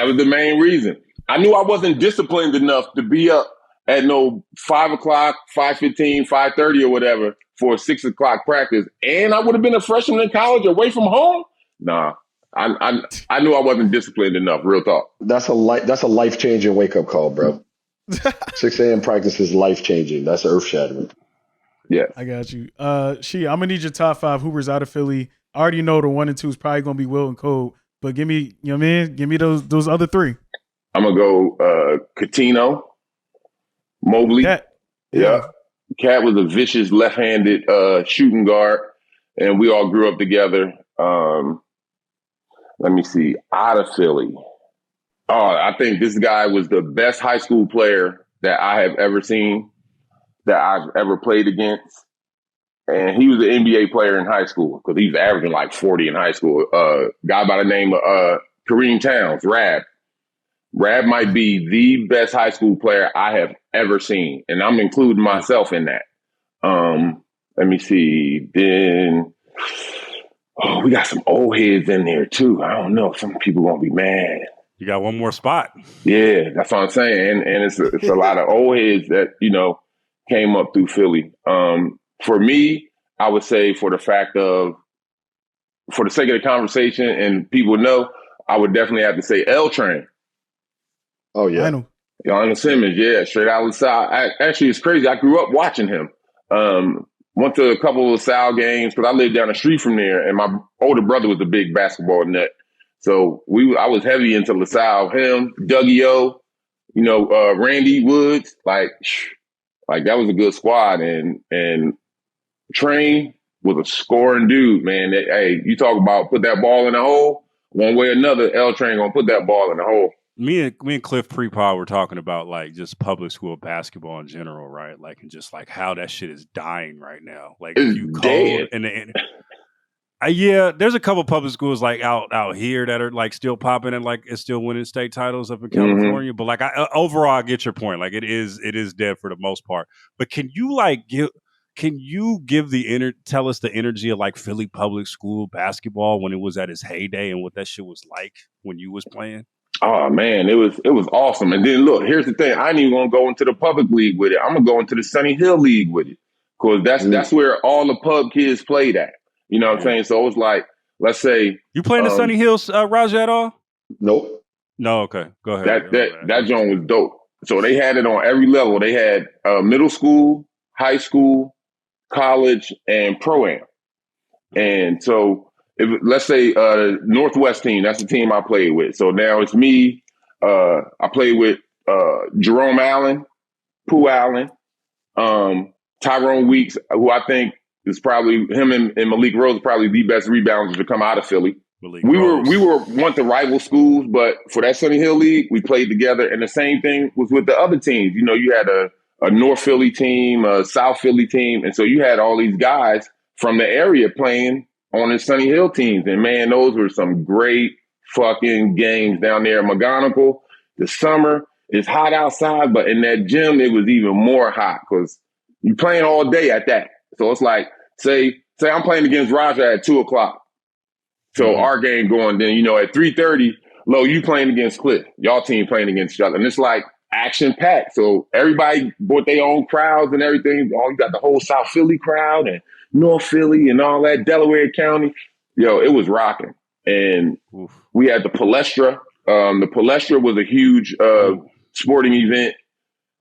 Speaker 3: was the main reason. I knew I wasn't disciplined enough to be up at 5 o'clock, 5:15, 5:30 or whatever for a 6 o'clock practice, and I would have been a freshman in college away from home. Nah, I knew I wasn't disciplined enough. Real talk.
Speaker 5: That's a life-changing wake-up call, bro. 6 a.m. practice is life-changing. That's earth-shattering.
Speaker 3: Yeah,
Speaker 4: I got you. I'm gonna need your top 5 Hoopers out of Philly. I already know the 1 and 2 is probably gonna be Will and Cole, but give me, give me those other 3.
Speaker 3: I'm gonna go Coutinho, Mobley. Yeah. Cat was a vicious left-handed shooting guard, and we all grew up together. Let me see. Out of Philly. Oh, I think this guy was the best high school player that I have ever seen, that I've ever played against. And he was an NBA player in high school because he was averaging like 40 in high school. Guy by the name of Kareem Towns, Rab. Rab might be the best high school player I have ever seen, and I'm including myself in that. Let me see. Then, we got some old heads in there too. I don't know. Some people won't be mad.
Speaker 2: You got one more spot.
Speaker 3: Yeah, that's what I'm saying. And it's a lot of old heads that, came up through Philly. For me, I would say for the sake of the conversation and people know, I would definitely have to say L Train.
Speaker 5: Oh, yeah.
Speaker 4: I know.
Speaker 3: Y'all Simmons, yeah, straight out of LaSalle. Actually, it's crazy. I grew up watching him. Went to a couple of LaSalle games because I lived down the street from there, and my older brother was a big basketball nut. So I was heavy into LaSalle. Him, Dougie O, Randy Woods, like that was a good squad. And Train was a scoring dude, man. Hey, you talk about put that ball in the hole, one way or another, L Train gonna put that ball in the hole.
Speaker 2: Me and Cliff pre-pod were talking about like just public school basketball in general, right? Like, and just like how that shit is dying right now. Like,
Speaker 3: it's dead.
Speaker 2: Yeah, there's a couple public schools like out here that are like still popping and like it's still winning state titles up in California. But like overall, I get your point. Like it is dead for the most part. But can you tell us the energy of like Philly public school basketball when it was at its heyday and what that shit was like when you was playing?
Speaker 3: Oh man, it was awesome. And then look, here's the thing: I ain't even gonna go into the public league with it. I'm gonna go into the Sunny Hill League with it because that's where all the pub kids played at. You know what I'm saying? So it was like, let's say
Speaker 2: you playing the Sunny Hills, Raja, at all?
Speaker 5: Nope.
Speaker 2: No. Okay, go ahead.
Speaker 3: That joint was dope. So they had it on every level. They had middle school, high school, college, and pro-am. And so. Let's say Northwest team, that's the team I played with. So now it's me. I played with Jerome Allen, Pooh Allen, Tyrone Weeks, who I think is probably him and Malik Rose are probably the best rebounders to come out of Philly. We were one to rival schools, but for that Sunny Hill League, we played together. And the same thing was with the other teams. You had a North Philly team, a South Philly team. And so you had all these guys from the area playing on the Sunny Hill teams. And man, those were some great fucking games down there in McGonigal. The summer, it's hot outside, but in that gym, it was even more hot because you're playing all day at that. So it's like, say I'm playing against Raja at 2 o'clock. So our game going, then, at 3:30, Lo, you playing against Cliff. Y'all team playing against each other. And it's like action packed. So everybody brought their own crowds and everything. Oh, you got the whole South Philly crowd and North Philly and all that, Delaware County. Yo, it was rocking. And we had the Palestra. The Palestra was a huge sporting event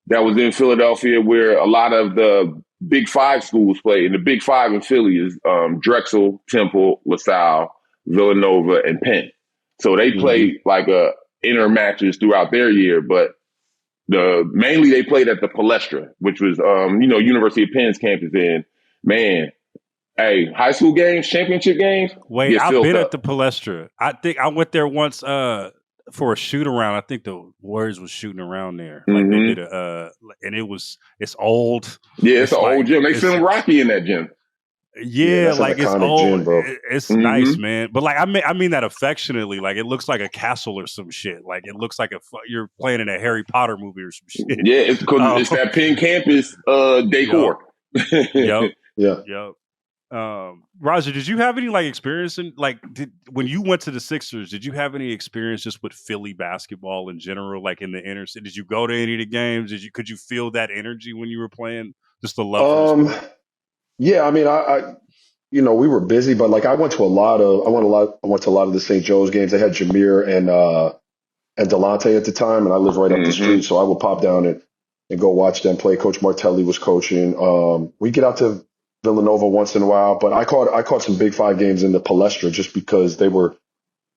Speaker 3: that was in Philadelphia where a lot of the Big Five schools play. And the Big Five in Philly is Drexel, Temple, LaSalle, Villanova, and Penn. So they play like inter matches throughout their year, but mainly they played at the Palestra, which was University of Penn's campus. And man, hey, high school games, championship games.
Speaker 2: Wait, I've been at the Palestra. I think I went there once for a shoot around. I think the Warriors was shooting around there. Like they did and it's old.
Speaker 3: Yeah, it's an old gym. They film Rocky in that gym.
Speaker 2: Yeah, like it's old.
Speaker 5: Gym, bro.
Speaker 2: It's nice, man. But like I mean that affectionately. Like it looks like a castle or some shit. Like it looks like you're playing in a Harry Potter movie or some shit.
Speaker 3: Yeah, it's because it's that Penn campus decor.
Speaker 2: Yep. Roger, did you have any like experience in when you went to the Sixers? Did you have any experience just with Philly basketball in general, like in the inner city? Did you go to any of the games? Could you feel that energy when you were playing? Just the love for the sport?
Speaker 5: Yeah, I mean, I we were busy, but like I went to a lot of the St. Joe's games. They had Jameer and Delonte at the time, and I lived right up the street, so I would pop down and go watch them play. Coach Martelli was coaching. We get out to Villanova once in a while, but I caught some Big Five games in the Palestra just because they were,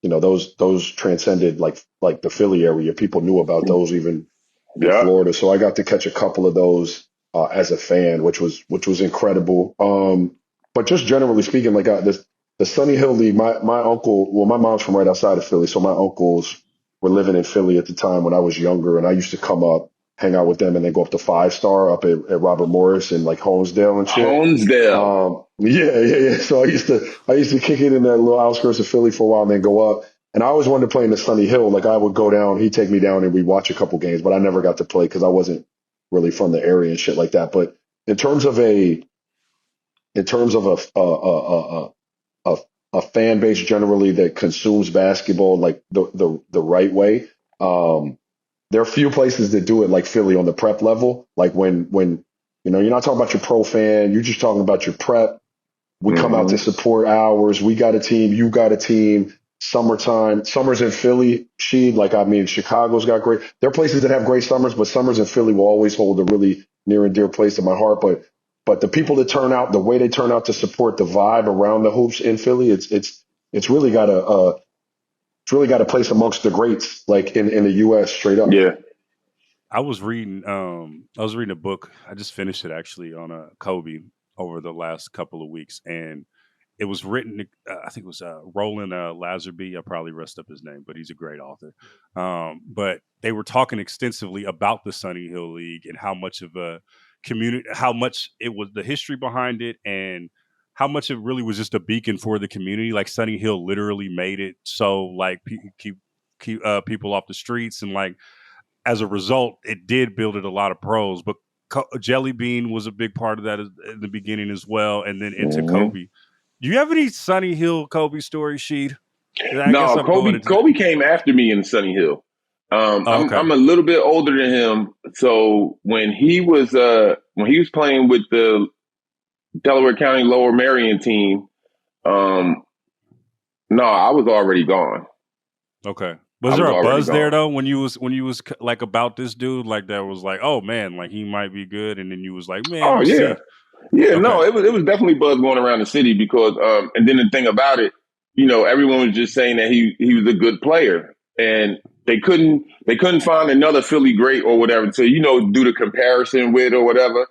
Speaker 5: those transcended like the Philly area. People knew about those even in Florida, so I got to catch a couple of those as a fan, which was incredible. But just generally speaking, like the Sunny Hill League, my uncle, well, my mom's from right outside of Philly, so my uncles were living in Philly at the time when I was younger, and I used to come up, hang out with them, and then go up to 5 Star up at Robert Morris and like Holmesdale and shit. Yeah. So I used to kick it in that little outskirts of Philly for a while and then go up. And I always wanted to play in the Sunny Hill. Like I would go down, he'd take me down and we'd watch a couple games, but I never got to play because I wasn't really from the area and shit like that. But in terms of a fan base generally that consumes basketball like the right way, there are few places that do it like Philly on the prep level. Like when you're not talking about your pro fan, you're just talking about your prep. We come out to support ours. We got a team. You got a team. Summertime. Summers in Philly, Chicago's got great. There are places that have great summers, but summers in Philly will always hold a really near and dear place in my heart. But the people that turn out, the way they turn out to support the vibe around the hoops in Philly, it's really got a place amongst the greats, like in the U.S. straight up.
Speaker 3: Yeah.
Speaker 2: I was reading a book. I just finished it actually on Kobe over the last couple of weeks, and it was written. I think it was Roland Lazarby. I probably messed up his name, but he's a great author. But they were talking extensively about the Sunny Hill League and how much of a community, how much it was the history behind it, and how much it really was just a beacon for the community. Like Sunny Hill literally made it so like keep people off the streets, and like as a result, it did build it a lot of pros. But Jelly Bean was a big part of that in the beginning as well, and then into Kobe. Do you have any Sunny Hill Kobe stories, Sheed?
Speaker 3: No, Kobe came after me in Sunny Hill.
Speaker 2: Okay.
Speaker 3: I'm a little bit older than him, so when he was playing with the Delaware County Lower Marion team, no, I was already gone.
Speaker 2: Okay. Was there a buzz there though when you was like about this dude, like that was like, oh man, like he might be good, and then you was like, man,
Speaker 3: oh yeah. Yeah,
Speaker 2: okay.
Speaker 3: No, it was definitely buzz going around the city because and then the thing about it, everyone was just saying that he was a good player, and they couldn't find another Philly great or whatever to do the comparison with or whatever.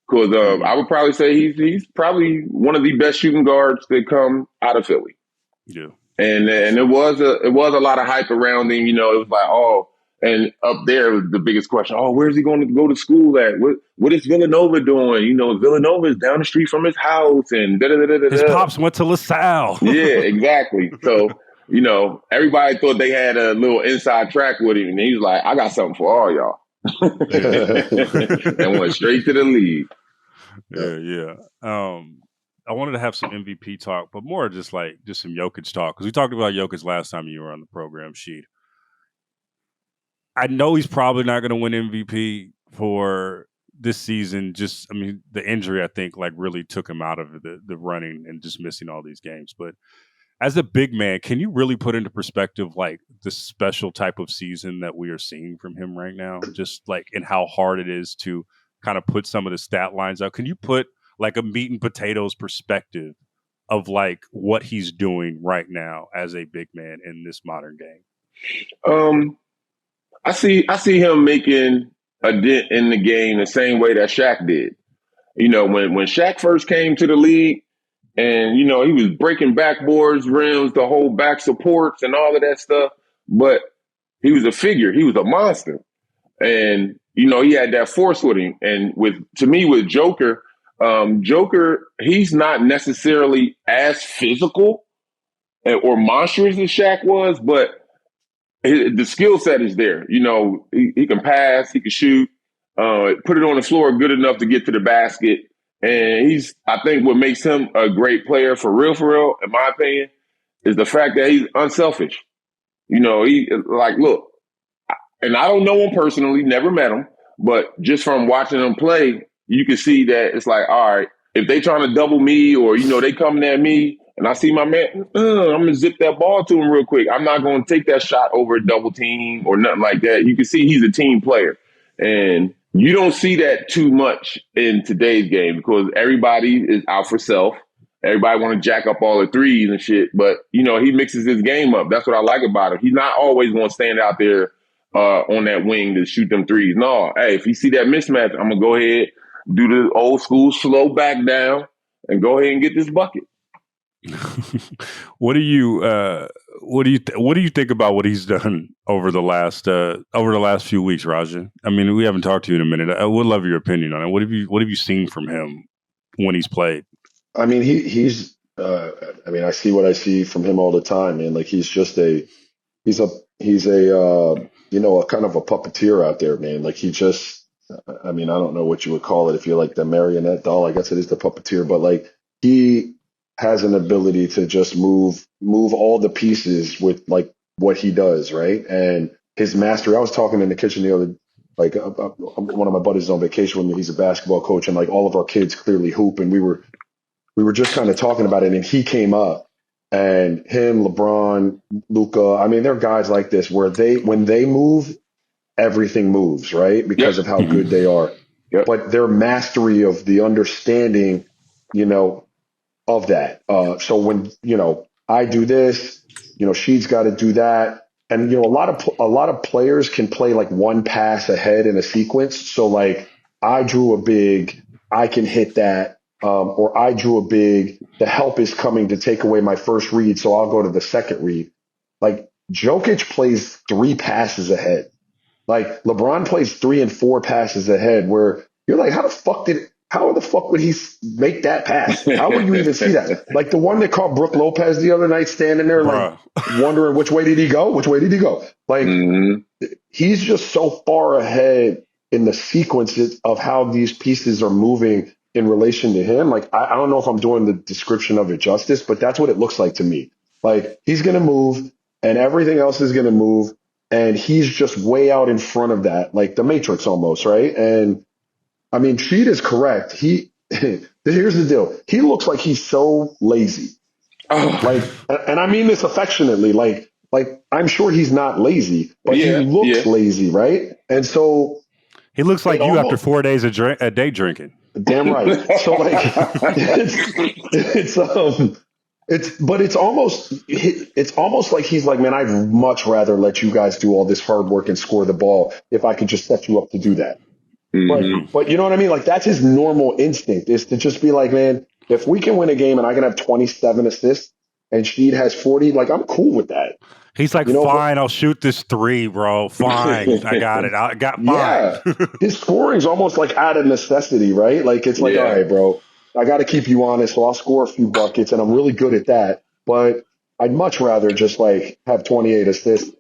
Speaker 3: Because I would probably say he's probably one of the best shooting guards that come out of Philly.
Speaker 2: Yeah.
Speaker 3: And it was a lot of hype around him. It was like, oh, and up there was the biggest question. Oh, where's he going to go to school at? What is Villanova doing? Villanova is down the street from his house, and
Speaker 2: his pops went to LaSalle.
Speaker 3: Yeah, exactly. So everybody thought they had a little inside track with him, and he was like, I got something for all y'all. And went straight to the league.
Speaker 2: Yeah. I wanted to have some MVP talk, but more just some Jokic talk, because we talked about Jokic last time you were on the program, Sheed. I know he's probably not going to win MVP for this season. Just, I mean, the injury, I think, like really took him out of the running and just missing all these games. But as a big man, can you really put into perspective like the special type of season that we are seeing from him right now? Just like and how hard it is to kind of put some of the stat lines out. Can you put like a meat and potatoes perspective of like what he's doing right now as a big man in this modern game?
Speaker 3: I see him making a dent in the game the same way that Shaq did. You know, when Shaq first came to the league, and, you know, he was breaking backboards, rims, the whole back supports and all of that stuff. But he was a figure. He was a monster. And, you know, he had that force with him. And to me, with Joker, he's not necessarily as physical or monstrous as Shaq was, but the skill set is there. You know, he can pass, he can shoot, put it on the floor good enough to get to the basket. And I think what makes him a great player for real, in my opinion, is the fact that he's unselfish. You know, look, and I don't know him personally, never met him, but just from watching him play, you can see that it's like, all right, if they trying to double me or, you know, they coming at me and I see my man, I'm going to zip that ball to him real quick. I'm not going to take that shot over a double team or nothing like that. You can see he's a team player. And you don't see that too much in today's game because everybody is out for self. Everybody want to jack up all the threes and shit. But, you know, he mixes his game up. That's what I like about him. He's not always going to stand out there on that wing to shoot them threes. No, hey, if you see that mismatch, I'm going to go ahead, do the old school slow back down and go ahead and get this bucket.
Speaker 2: What do you think about what he's done over the last few weeks, Raja? I mean, we haven't talked to you in a minute. I would love your opinion on it. What have you seen from him when he's played?
Speaker 5: I mean, he's. I mean, I see what I see from him all the time, man. Like he's a you know, a kind of a puppeteer out there, man. Like he just. I mean, I don't know what you would call it if you're like the marionette doll. I guess it is the puppeteer, but like he has an ability to just move all the pieces with like what he does, right? And his mastery. I was talking in the kitchen the other, like one of my buddies is on vacation with me. He's a basketball coach, and like all of our kids clearly hoop, and we were just kind of talking about it, and he came up, and him, LeBron, Luka. I mean, they're guys like this where when they move, everything moves, right? Because of how good they are.
Speaker 3: Yep.
Speaker 5: But their mastery of the understanding, you know, of that. So when, you know, I do this, you know, she's got to do that. And, you know, a lot of players can play like one pass ahead in a sequence. So like I drew a big, I can hit that. Or I drew a big, the help is coming to take away my first read. So I'll go to the second read. Like Jokic plays 3 passes ahead. Like LeBron plays 3 and 4 passes ahead where you're like, how the fuck would he make that pass? How would you even see that? Like the one that caught Brook Lopez the other night standing there, like wondering which way did he go? Like he's just so far ahead in the sequences of how these pieces are moving in relation to him. Like, I don't know if I'm doing the description of it justice, but that's what it looks like to me. Like he's going to move and everything else is going to move. And he's just way out in front of that, like the Matrix almost, right? And I mean, Sheed is correct. Here's the deal. He looks like he's so lazy. Like, and I mean this affectionately. Like I'm sure he's not lazy, but he looks lazy, right? And so
Speaker 2: he looks like you after 4 days a day drinking.
Speaker 5: Damn right. So like, it's almost like he's like, man, I'd much rather let you guys do all this hard work and score the ball if I could just set you up to do that. But you know what I mean? Like that's his normal instinct is to just be like, man, if we can win a game and I can have 27 assists and Sheed has 40, like I'm cool with that.
Speaker 2: He's like, fine, I'll shoot this 3, bro. Fine. I got it. I got mine.
Speaker 5: Yeah. His scoring's almost like out of necessity, right? Like it's like, all right, bro, I got to keep you honest, so I'll score a few buckets, and I'm really good at that. But I'd much rather just like have 28 assists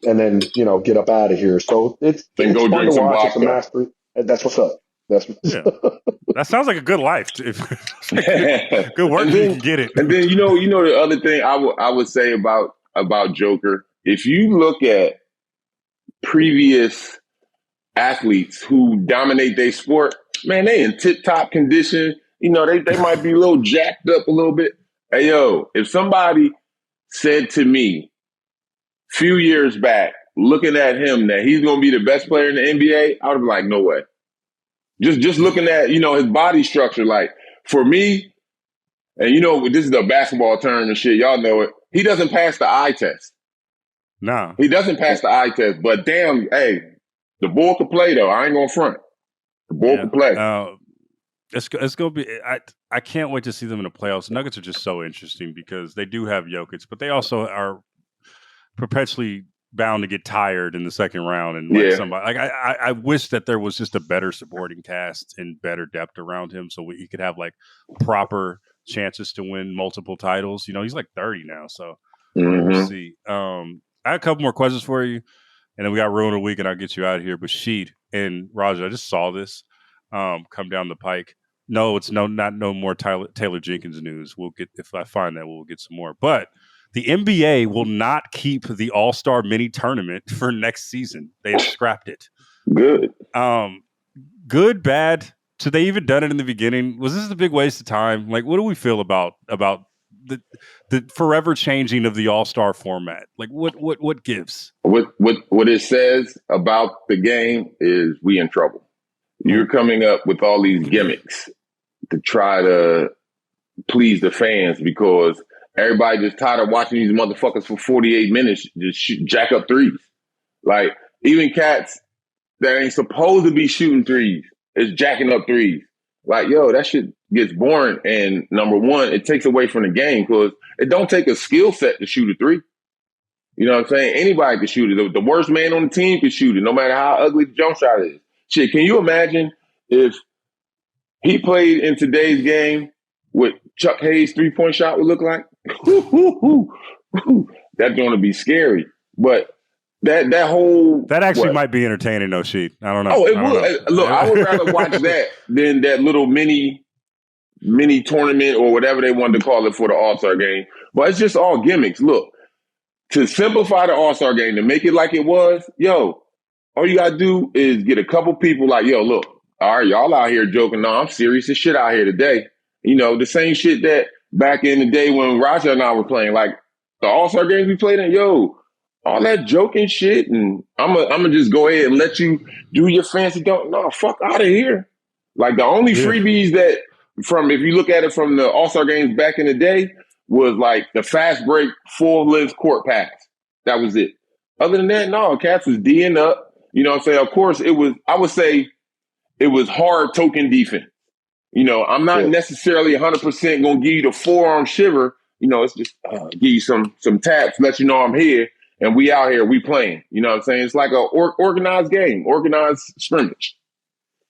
Speaker 5: and then, you know, get up out of here. So it's fun to watch. It's a mastery. That's what's up.
Speaker 2: That sounds like a good life. Good work. You can get it.
Speaker 3: And then you know the other thing I would say about Joker, if you look at previous athletes who dominate their sport, man, they in tip-top condition. You know, they might be a little jacked up a little bit. Hey, yo, if somebody said to me a few years back, looking at him, that he's going to be the best player in the NBA, I would be like, no way. Just looking at, you know, his body structure, like, for me, and you know, this is a basketball term and shit, y'all know it, he doesn't pass the eye test.
Speaker 2: No.
Speaker 3: He doesn't pass the eye test, but damn, hey, the boy can play, though. I ain't going to front. The boy can play.
Speaker 2: It's going to be – I can't wait to see them in the playoffs. The Nuggets are just so interesting because they do have Jokic, but they also are perpetually bound to get tired in the second round. And somebody – like I wish that there was just a better supporting cast and better depth around him so he could have, like, proper chances to win multiple titles. You know, he's like 30 now, so we'll see. I have a couple more questions for you, and then we got Ruin of the Week, and I'll get you out of here. But Sheed and Raja, I just saw this come down the pike. No, it's no more Taylor Jenkins news. We'll get, if I find that, we'll get some more. But the NBA will not keep the All-Star mini tournament for next season. They have scrapped it.
Speaker 3: Good.
Speaker 2: Good, bad. Should they even done it in the beginning? Was this a big waste of time? Like, what do we feel about the forever changing of the All-Star format? Like, what gives?
Speaker 3: What it says about the game is we in trouble. You're coming up with all these gimmicks to try to please the fans because everybody just tired of watching these motherfuckers for 48 minutes just jack up threes. Like, even cats that ain't supposed to be shooting threes is jacking up threes. Like, yo, that shit gets boring. And number one, it takes away from the game because it don't take a skill set to shoot a three. You know what I'm saying? Anybody can shoot it. The worst man on the team can shoot it, no matter how ugly the jump shot is. Shit, can you imagine if he played in today's game what Chuck Hayes' three-point shot would look like? That's going to be scary. But that whole...
Speaker 2: That actually might be entertaining, though, Sheed. I don't know.
Speaker 3: Oh, it would. Look, I would rather watch that than that little mini tournament or whatever they wanted to call it for the All-Star game. But it's just all gimmicks. Look, to simplify the All-Star game, to make it like it was, yo, all you got to do is get a couple people like, yo, look, all right, y'all out here joking. No, I'm serious as shit out here today. You know, the same shit that back in the day when Raja and I were playing, like the All-Star games we played in, yo, all that joking shit, and I'm gonna just go ahead and let you do your fancy dunk. No, fuck out of here. Like the only freebies that if you look at it from the All-Star games back in the day was like the fast break full length court pass. That was it. Other than that, no, cats was D'ing up. You know what I'm saying? Of course, I would say it was hard token defense. You know, I'm not necessarily 100% going to give you the forearm shiver. You know, it's just give you some taps, let you know I'm here, and we out here, we playing. You know what I'm saying? It's like a organized game, organized scrimmage.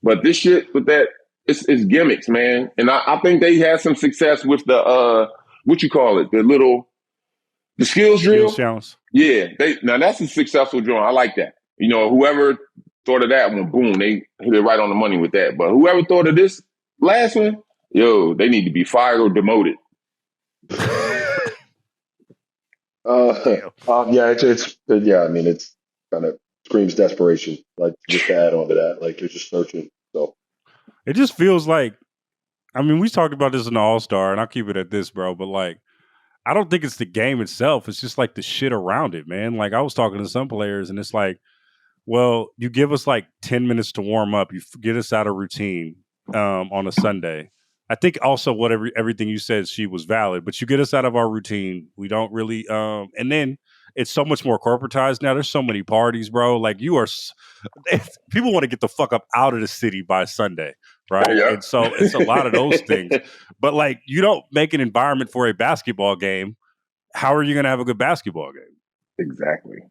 Speaker 3: But this shit with that, it's gimmicks, man. And I think they had some success with the, what you call it, the skills drill.
Speaker 2: Skills challenge.
Speaker 3: Yeah, now that's a successful drawing. I like that. You know, whoever thought of that one, boom, they hit it right on the money with that. But whoever thought of this last one, yo, they need to be fired or demoted.
Speaker 5: I mean, it's kind of screams desperation. Like, just to add on to that, like, you're just searching. So
Speaker 2: it just feels like, I mean, we talked about this in the All-Star, and I'll keep it at this, bro, but like, I don't think it's the game itself. It's just like the shit around it, man. Like, I was talking to some players, and it's like, well, you give us like 10 minutes to warm up. You get us out of routine on a Sunday. I think also everything you said, she was valid, but you get us out of our routine. We don't really, and then it's so much more corporatized now. There's so many parties, bro. Like people want to get the fuck up out of the city by Sunday, right?
Speaker 3: Yeah.
Speaker 2: And so it's a lot of those things. But like, you don't make an environment for a basketball game. How are you going to have a good basketball game?
Speaker 3: Exactly.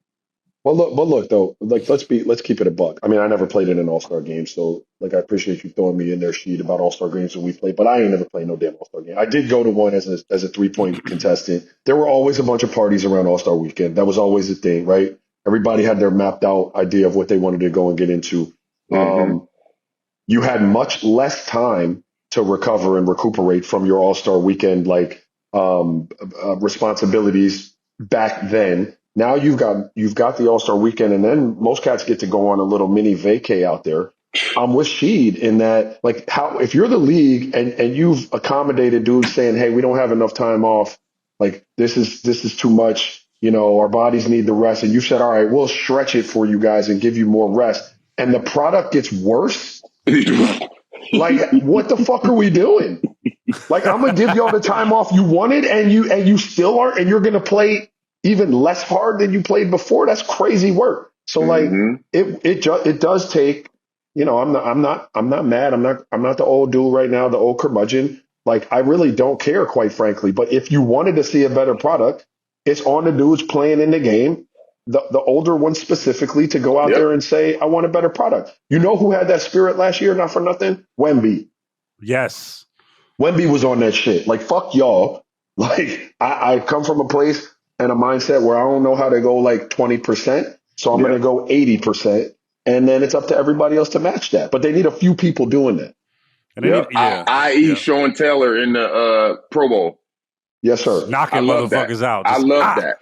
Speaker 5: Well, look though. Like, let's keep it a buck. I mean, I never played in an All-Star game, so like, I appreciate you throwing me in there, Sheed, about All-Star games that we played. But I ain't never played no damn All-Star game. I did go to one as a 3-point contestant. There were always a bunch of parties around All-Star weekend. That was always a thing, right? Everybody had their mapped out idea of what they wanted to go and get into. You had much less time to recover and recuperate from your All-Star weekend, like responsibilities back then. Now you've got the All-Star weekend, and then most cats get to go on a little mini vacay out there. I'm with Sheed in that, like, how if you're the league and you've accommodated dudes saying, hey, we don't have enough time off, like this is too much, our bodies need the rest, and you said, all right, we'll stretch it for you guys and give you more rest, and the product gets worse. Like, what the fuck are we doing? Like, I'm gonna give y'all the time off you wanted, and you still aren't, and you're gonna play even less hard than you played before. That's crazy work. So like, it does take. I'm not mad. I'm not the old dude right now, the old curmudgeon. Like, I really don't care, quite frankly. But if you wanted to see a better product, it's on the dudes playing in the game, the older ones specifically, to go out there and say, I want a better product. You know who had that spirit last year? Not for nothing. Wemby.
Speaker 2: Yes.
Speaker 5: Wemby was on that shit. Like, fuck y'all. Like, I come from a place and a mindset where I don't know how to go like 20%. So I'm going to go 80%. And then it's up to everybody else to match that. But they need a few people doing that.
Speaker 2: And they need,
Speaker 3: i.e. Sean Taylor in the Pro Bowl.
Speaker 5: Yes, sir.
Speaker 2: Knocking motherfuckers out.
Speaker 3: I love that.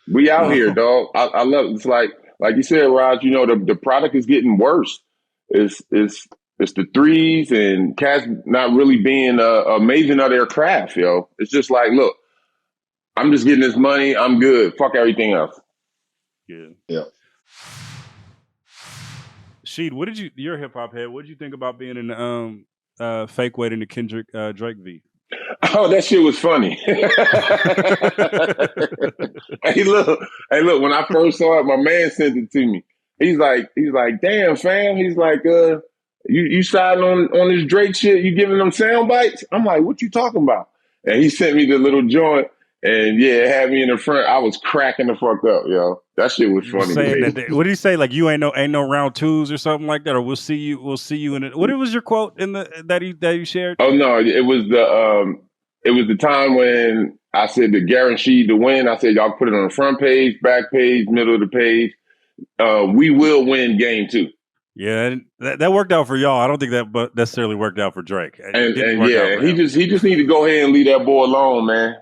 Speaker 3: We out here, dog. I love it. It's like you said, Raj, the product is getting worse. It's the threes and cats not really being amazing at their craft, yo. It's just like, look, I'm just getting this money. I'm good. Fuck everything else.
Speaker 5: Yeah.
Speaker 2: Sheed, you're a hip hop head. What did you think about being in fake weight in the Kendrick Drake V?
Speaker 3: Oh, that shit was funny. Hey, look, when I first saw it, my man sent it to me. He's like, damn, fam. He's like, you siding on this Drake shit, you giving them sound bites? I'm like, what you talking about? And he sent me the little joint, and it had me in the front. I was cracking the fuck up, yo. That shit was funny.
Speaker 2: What did he say? Like, you ain't no round twos or something like that, or we'll see you in it. What was your quote in that you shared?
Speaker 3: Oh no, it was the time when I said the guaranteed to win. I said, y'all put it on the front page, back page, middle of the page. We will win game 2.
Speaker 2: Yeah, that worked out for y'all. I don't think that necessarily worked out for Drake.
Speaker 3: He just need to go ahead and leave that boy alone, man.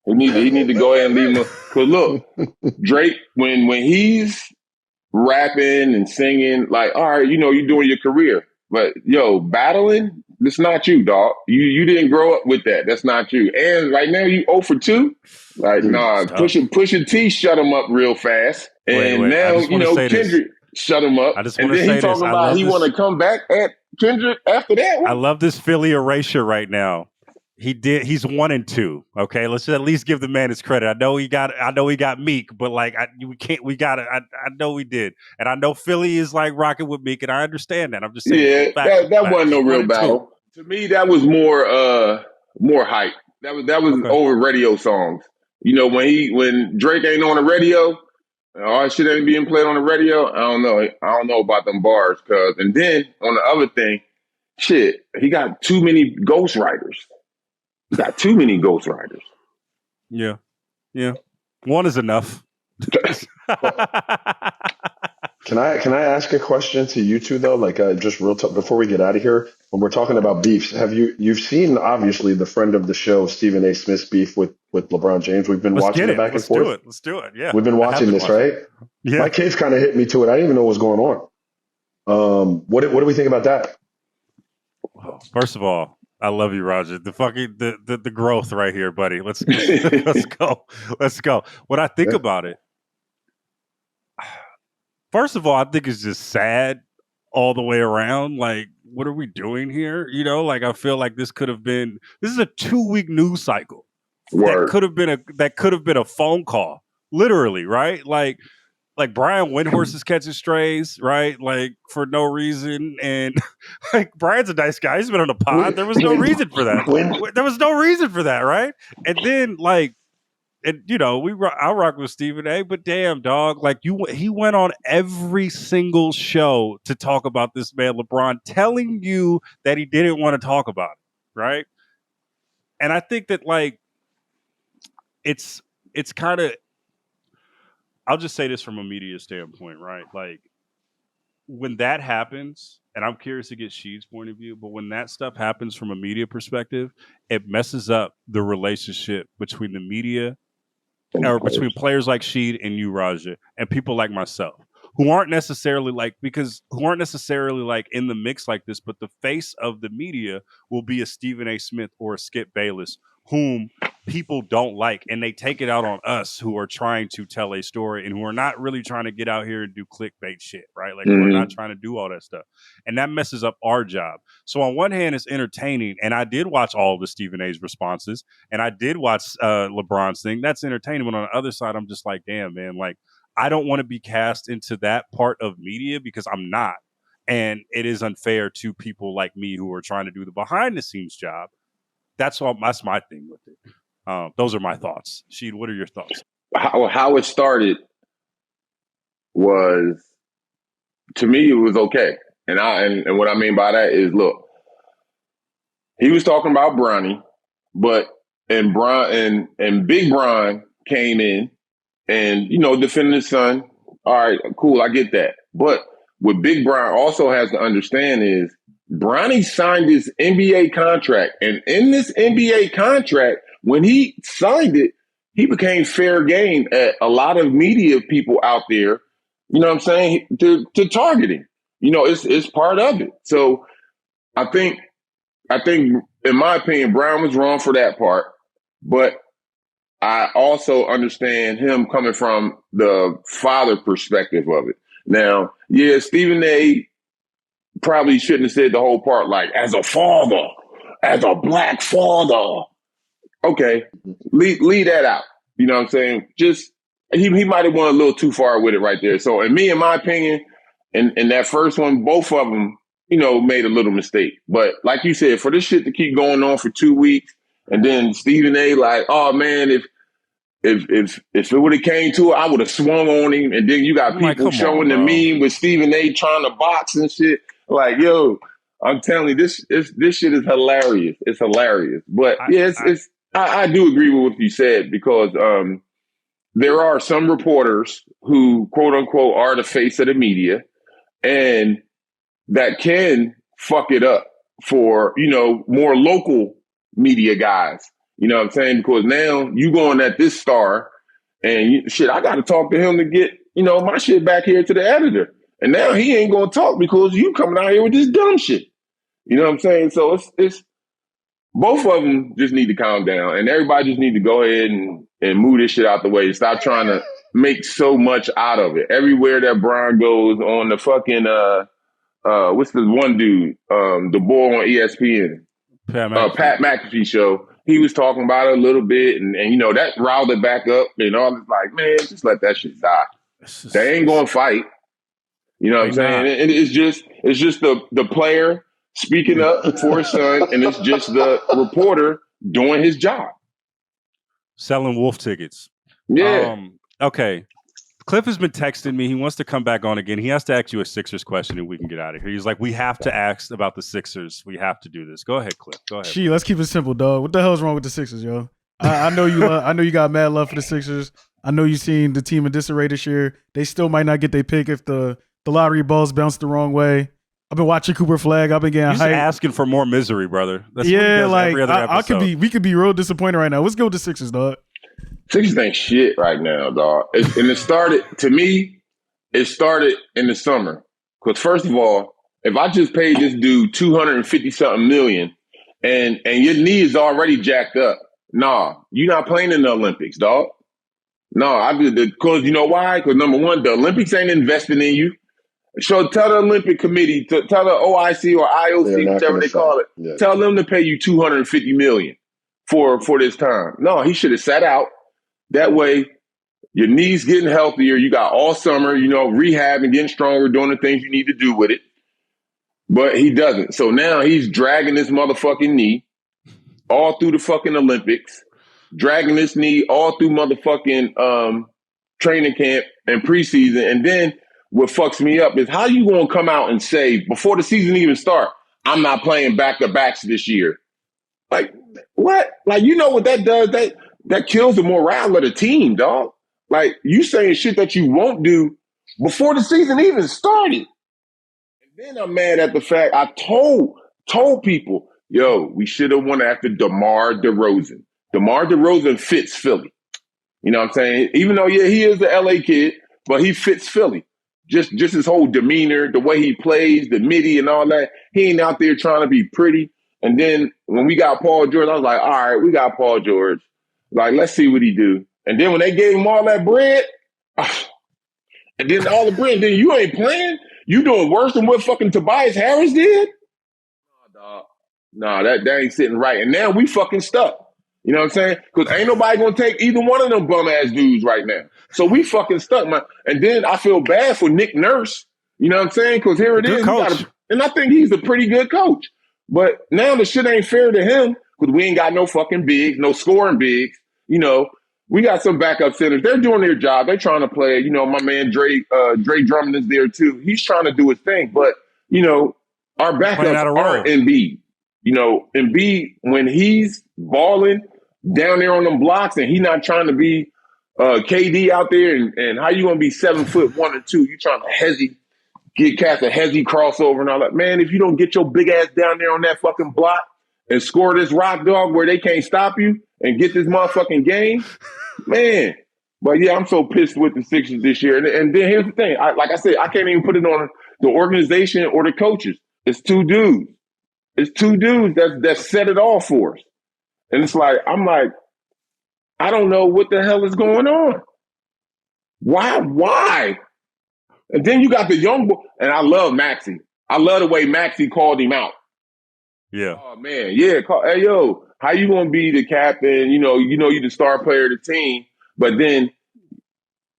Speaker 3: He need to go ahead and leave him. Cause look, Drake, when he's rapping and singing, like, all right, you're doing your career, but battling, that's not you, dog. You didn't grow up with that. That's not you. And right now you 0 for 2. Like, nah, Pusha T shut him up real fast. And
Speaker 2: wait,
Speaker 3: now, Kendrick shut him up. And then he talking about he want to come back at Kendrick after that.
Speaker 2: I love this Philly erasure right now. He's 1 and 2. Okay, let's just at least give the man his credit. I know he got Meek, but like I know we did, and I know Philly is like rocking with Meek, and I understand that. I'm just saying,
Speaker 3: that wasn't no real battle. To me, that was more hype. That was over radio songs. When Drake ain't on the radio, all that shit ain't being played on the radio. I don't know about them bars, and then on the other thing, shit, he got too many ghostwriters.
Speaker 2: Yeah. One is enough.
Speaker 5: Can I ask a question to you two though? Like, just real talk before we get out of here. When we're talking about beefs, you've seen obviously the friend of the show Stephen A. Smith's beef with LeBron James? We've been watching it back and forth.
Speaker 2: Let's do it. Yeah,
Speaker 5: we've been watching this, right?
Speaker 2: Yeah.
Speaker 5: My kids kind of hit me to it. I didn't even know what was going on. What do we think about that?
Speaker 2: First of all, I love you, Roger. The growth right here, buddy. Let's go. When I think about it, first of all, I think it's just sad all the way around. Like, what are we doing here? Like, I feel like this is a 2-week news cycle.
Speaker 3: Word.
Speaker 2: That could have been a phone call, literally, right? Like Brian Windhorse is catching strays, right? Like, for no reason. And like, Brian's a nice guy. He's been on the pod. There was no reason for that. There was no reason for that, right? And then I rock with Stephen A. But damn, dog, like he went on every single show to talk about this man, LeBron, telling you that he didn't want to talk about it, right? And I think that like it's kind of. I'll just say this from a media standpoint, right? Like, when that happens, and I'm curious to get Sheed's point of view, but when that stuff happens from a media perspective, it messes up the relationship between the media or between players like Sheed and you, Raja, and people like myself, who aren't necessarily like in the mix like this, but the face of the media will be a Stephen A. Smith or a Skip Bayless, whom people don't like, and they take it out on us who are trying to tell a story and who are not really trying to get out here and do clickbait shit, right? Like we're not trying to do all that stuff, and that messes up our job. So on one hand, it's entertaining, and I did watch all of the Stephen A's responses, and I did watch LeBron's thing. That's entertaining, but on the other side, I'm just like, damn, man, like I don't want to be cast into that part of media because I'm not, and it is unfair to people like me who are trying to do the behind the scenes job. That's my thing with it. Those are my thoughts. Sheed, what are your thoughts?
Speaker 3: How it started was, to me, it was okay. And what I mean by that is, look, he was talking about Bronny, and Big Bron came in and, defending his son. All right, cool, I get that. But what Big Bron also has to understand is Bronny signed his NBA contract. And in this NBA contract, when he signed it, he became fair game at a lot of media people out there, you know what I'm saying, to target him. It's part of it. So I think, in my opinion, Brown was wrong for that part. But I also understand him coming from the father perspective of it. Now, yeah, Stephen A. probably shouldn't have said the whole part like, as a father, as a black father. Okay, leave that out. You know what I'm saying? Just, he might have went a little too far with it right there. So, in my opinion, in that first one, both of them, made a little mistake. But like you said, for this shit to keep going on for 2 weeks, and then Stephen A. like, oh man, if it would have came to it, I would have swung on him. And then you got people showing the meme with Stephen A. trying to box and shit. Like, yo, I'm telling you, this shit is hilarious. It's hilarious. But I do agree with what you said, because there are some reporters who, quote unquote, are the face of the media, and that can fuck it up for, more local media guys. You know what I'm saying? Because now you going at this star, and I got to talk to him to get, my shit back here to the editor. And now he ain't going to talk because you coming out here with this dumb shit. You know what I'm saying? So it's both of them just need to calm down, and everybody just need to go ahead and move this shit out the way. Stop trying to make so much out of it. Everywhere that Brian goes on the fucking, what's the one dude, the boy on ESPN, Pat McAfee show, he was talking about it a little bit, and that riled it back up, and all it's like, man, just let that shit die. They ain't going to fight. You know what I'm saying? And it's just the player speaking up for his son, and it's just the reporter doing his job.
Speaker 2: Selling wolf tickets.
Speaker 3: Yeah.
Speaker 2: Okay. Cliff has been texting me. He wants to come back on again. He has to ask you a Sixers question and we can get out of here. He's like, we have to ask about the Sixers. We have to do this. Go ahead, Cliff. Go ahead.
Speaker 4: Let's keep it simple, dog. What the hell is wrong with the Sixers, yo? I know you. I know you got mad love for the Sixers. I know you seen the team in disarray this year. They still might not get their pick if the lottery balls bounce the wrong way. I've been watching Cooper Flag. I've been getting hyped.
Speaker 2: Asking for more misery, brother. That's
Speaker 4: like
Speaker 2: every other episode.
Speaker 4: We could be real disappointed right now. Let's go with the Sixers, dog.
Speaker 3: Sixers ain't shit right now, dog. And it started, to me, it started in the summer. Because first of all, if I just paid this dude $250-something million and your knee is already jacked up, nah, you're not playing in the Olympics, dog. No, because you know why? Because number one, the Olympics ain't investing in you. So tell the Olympic Committee, tell the OIC or IOC, whatever they call it, tell them to pay you $250 million for this time. No, he should have sat out. That way, your knees getting healthier. You got all summer, rehab and getting stronger, doing the things you need to do with it. But he doesn't. So now he's dragging this motherfucking knee all through the fucking Olympics, dragging this knee all through motherfucking training camp and preseason. And then what fucks me up is how you going to come out and say, before the season even start, I'm not playing back-to-backs this year. Like, what? Like, you know what that does? That kills the morale of the team, dog. Like, you saying shit that you won't do before the season even started. And then I'm mad at the fact I told people, yo, we should have won after DeMar DeRozan. DeMar DeRozan fits Philly. You know what I'm saying? Even though, yeah, he is the LA kid, but he fits Philly. Just his whole demeanor, the way he plays, the midi and all that. He ain't out there trying to be pretty. And then when we got Paul George, I was like, all right, we got Paul George. Like, let's see what he do. And then when they gave him all that bread, and then all the bread, then you ain't playing? You doing worse than what fucking Tobias Harris did? No, that ain't sitting right. And now we fucking stuck. You know what I'm saying? Because ain't nobody going to take either one of them bum-ass dudes right now. So we fucking stuck, man. And then I feel bad for Nick Nurse. You know what I'm saying? Because here it is. And I think he's a pretty good coach. But now the shit ain't fair to him because we ain't got no fucking bigs, no scoring bigs. You know, we got some backup centers. They're doing their job. They're trying to play. You know, my man Dre Drummond is there too. He's trying to do his thing. But, you know, our backups aren't Embiid. You know, Embiid, when he's balling down there on them blocks and he's not trying to be KD out there and how you going to be 7'1" or 2? You trying to cast a hezzy crossover and all that. Man, if you don't get your big ass down there on that fucking block and score this rock dog where they can't stop you and get this motherfucking game, man. But yeah, I'm so pissed with the Sixers this year. And then here's the thing. Like I said, I can't even put it on the organization or the coaches. It's two dudes. That set it all for us. And it's like, I'm like, I don't know what the hell is going on. Why? And then you got the young boy, and I love Maxey. I love the way Maxey called him out.
Speaker 2: Yeah.
Speaker 3: Oh man, yeah. Hey yo, how you gonna be the captain? You know you the star player of the team, but then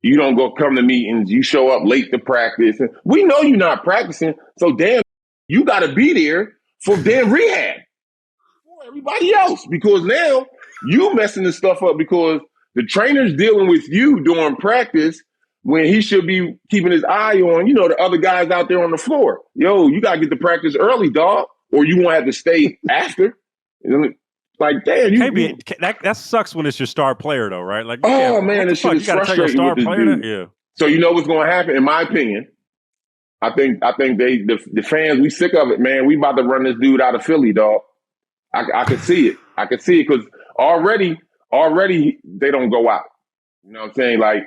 Speaker 3: you don't go come to meetings. You show up late to practice, and we know you're not practicing. So damn, you got to be there for damn rehab for everybody else because now you messing this stuff up because the trainer's dealing with you during practice when he should be keeping his eye on, you know, the other guys out there on the floor. Yo, you got to get to practice early, dog, or you won't have to stay after. Like, damn,
Speaker 2: that sucks when it's your star player, though, right? Like,
Speaker 3: oh, man, this shit is frustrating with this dude.
Speaker 2: Yeah.
Speaker 3: So you know what's going to happen, in my opinion? I think the fans, we sick of it, man. We about to run this dude out of Philly, dog. I could see it. I could see it because already they don't go out. You know what I'm saying? Like,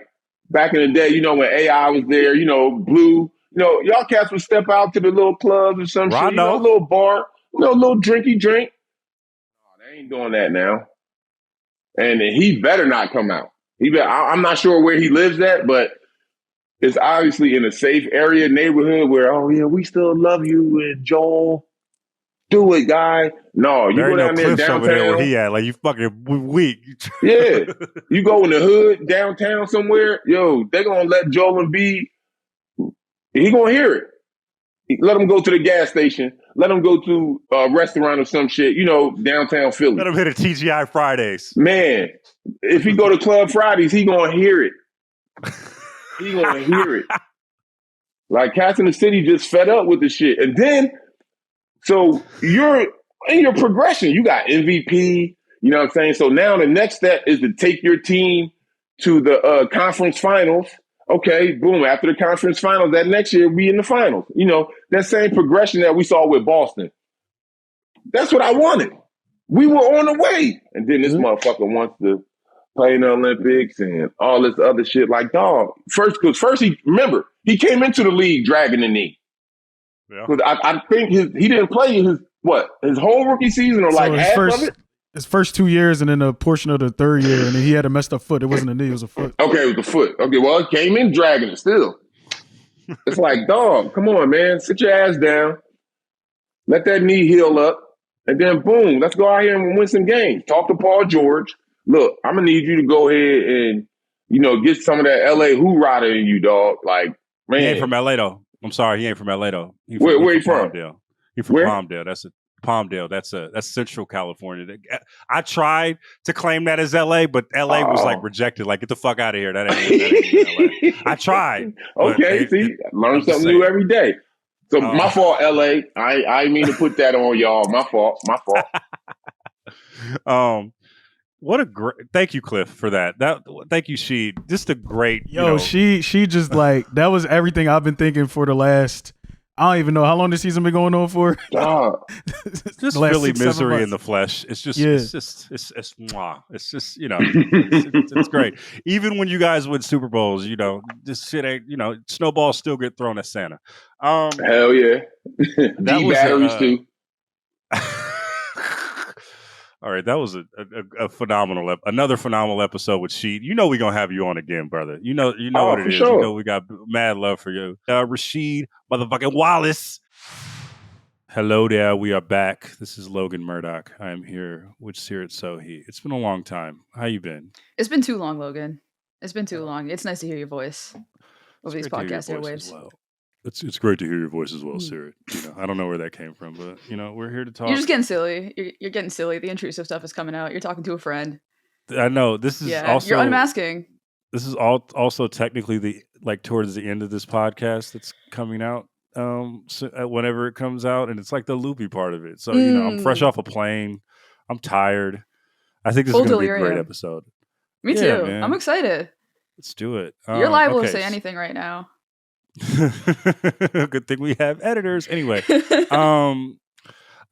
Speaker 3: back in the day, you know, when AI was there, you know, Blue, you know, y'all cats would step out to the little clubs or some shit, you know, a little bar, you know, a little drinky drink. Oh, they ain't doing that now. And he better not come out. I'm not sure where he lives at, but it's obviously in a safe area, neighborhood where, oh, yeah, we still love you and Joel. Do it, guy. No, you go down there downtown. Over there where
Speaker 2: he at. Like, you fucking weak.
Speaker 3: Yeah. You go in the hood, downtown somewhere, yo, they're going to let Joel Embiid, he going to hear it. Let him go to the gas station. Let him go to a restaurant or some shit, you know, downtown Philly.
Speaker 2: Let him hit a TGI Fridays.
Speaker 3: Man, if he go to Club Fridays, he going to hear it. He going to hear it. Like, cats in the city just fed up with the shit. And then, so you're in your progression. You got MVP, you know what I'm saying? So now the next step is to take your team to the conference finals. Okay, boom, after the conference finals, that next year we in the finals. You know, that same progression that we saw with Boston. That's what I wanted. We were on the way. And then this motherfucker wants to play in the Olympics and all this other shit. Like, dog, first he came into the league dragging the knee. Because I think he didn't play his whole rookie season or like half of it?
Speaker 4: His first 2 years and then a portion of the third year, and then he had a messed up foot. It wasn't a knee, it was a foot.
Speaker 3: Okay, it was the foot. Okay, well, it came in dragging it still. It's like, dog, come on, man. Sit your ass down. Let that knee heal up. And then, boom, let's go out here and win some games. Talk to Paul George. Look, I'm going to need you to go ahead and, you know, get some of that L.A. hoorah in you, dog. Like, man.
Speaker 2: He ain't from L.A., though. I'm sorry, he ain't from L.A. though.
Speaker 3: Where he from?
Speaker 2: Palmdale. He from Palmdale. That's Central California. I tried to claim that as L.A., but L.A. was like rejected. Like, get the fuck out of here. That ain't LA. I tried.
Speaker 3: Okay, learn something new every day. So my fault, L.A. I didn't mean to put that on y'all. My fault.
Speaker 2: What a great! Thank you, Cliff, for that. Thank you, Sheed. Just a great.
Speaker 4: She just like that was everything I've been thinking for the last I don't even know how long this season been going on for.
Speaker 3: Dog.
Speaker 2: Just
Speaker 4: The last
Speaker 2: Philly
Speaker 4: 6-7
Speaker 2: misery in
Speaker 4: months.
Speaker 2: the flesh. It's just,
Speaker 4: Yeah.
Speaker 2: it's mwah. It's just, it's great. Even when you guys win Super Bowls, this shit ain't, snowballs still get thrown at Santa.
Speaker 3: Hell yeah.
Speaker 2: That
Speaker 3: D
Speaker 2: was
Speaker 3: batteries too.
Speaker 2: All right, that was a phenomenal, another phenomenal episode with Sheed. We're gonna have you on again, brother. You know what it
Speaker 3: For
Speaker 2: is.
Speaker 3: sure.
Speaker 2: We got mad love for you, Rasheed motherfucking Wallace. Hello there, we are back. This is Logan Murdock. I am here with Seerat Sohi. It's been a long time. How you been?
Speaker 6: It's been too long, Logan. It's been too long. It's nice to hear your voice over these podcast airwaves.
Speaker 2: Well. It's great to hear your voice as well, Seerat. I don't know where that came from, but we're here to talk.
Speaker 6: You're just getting silly. You're getting silly. The intrusive stuff is coming out. You're talking to a friend.
Speaker 2: I know. This is also
Speaker 6: you're unmasking.
Speaker 2: This is also technically towards the end of this podcast that's coming out. Whenever it comes out, and it's like the loopy part of it. So I'm fresh off a plane. I'm tired. I think this is going to be a great episode.
Speaker 6: Me too. Man. I'm excited.
Speaker 2: Let's do it.
Speaker 6: You're liable to say anything right now.
Speaker 2: Good thing we have editors. Anyway, I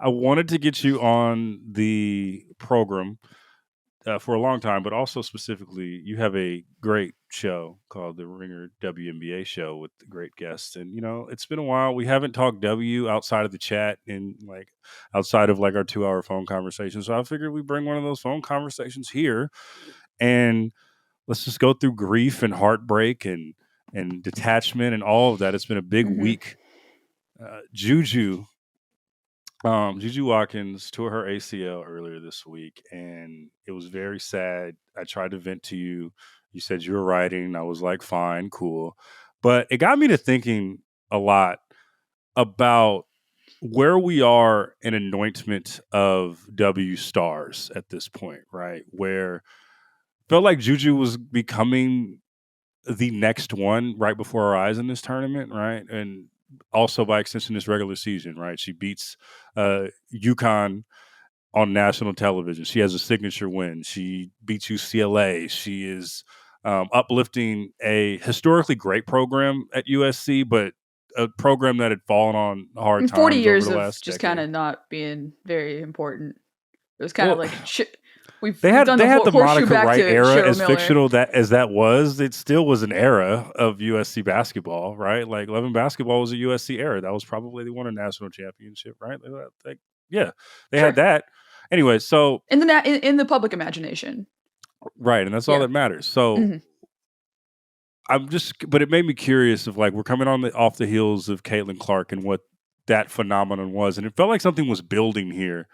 Speaker 2: wanted to get you on the program for a long time, but also specifically, you have a great show called the Ringer WNBA Show with great guests. And, it's been a while. We haven't talked W outside of the chat and outside of our 2-hour phone conversation. So I figured we bring one of those phone conversations here and let's just go through grief and heartbreak and detachment and all of that. It's been a big week. Juju Watkins tore her ACL earlier this week, and it was very sad. I tried to vent to you. You said you were writing. I was like, fine, cool. But it got me to thinking a lot about where we are in anointment of W stars at this point, right? Where it felt like Juju was becoming the next one right before our eyes in this tournament, right? And also by extension this regular season, right? She beats UConn on national television. She has a signature win. She beats UCLA. She is uplifting a historically great program at USC, but a program that had fallen on hard times
Speaker 6: 40 years
Speaker 2: over the
Speaker 6: of
Speaker 2: last
Speaker 6: just
Speaker 2: decade.
Speaker 6: kind of not being very important. It was kind of like shit.
Speaker 2: They had the Monica Wright era
Speaker 6: Cheryl
Speaker 2: as
Speaker 6: Miller.
Speaker 2: fictional as that was. It still was an era of USC basketball, right? 11 basketball was a USC era. That was probably they won a national championship, right? They had that. Anyway, so
Speaker 6: in the public imagination,
Speaker 2: right, and that's all that matters. So but it made me curious of we're coming off the heels of Caitlin Clark and what that phenomenon was, and it felt like something was building here.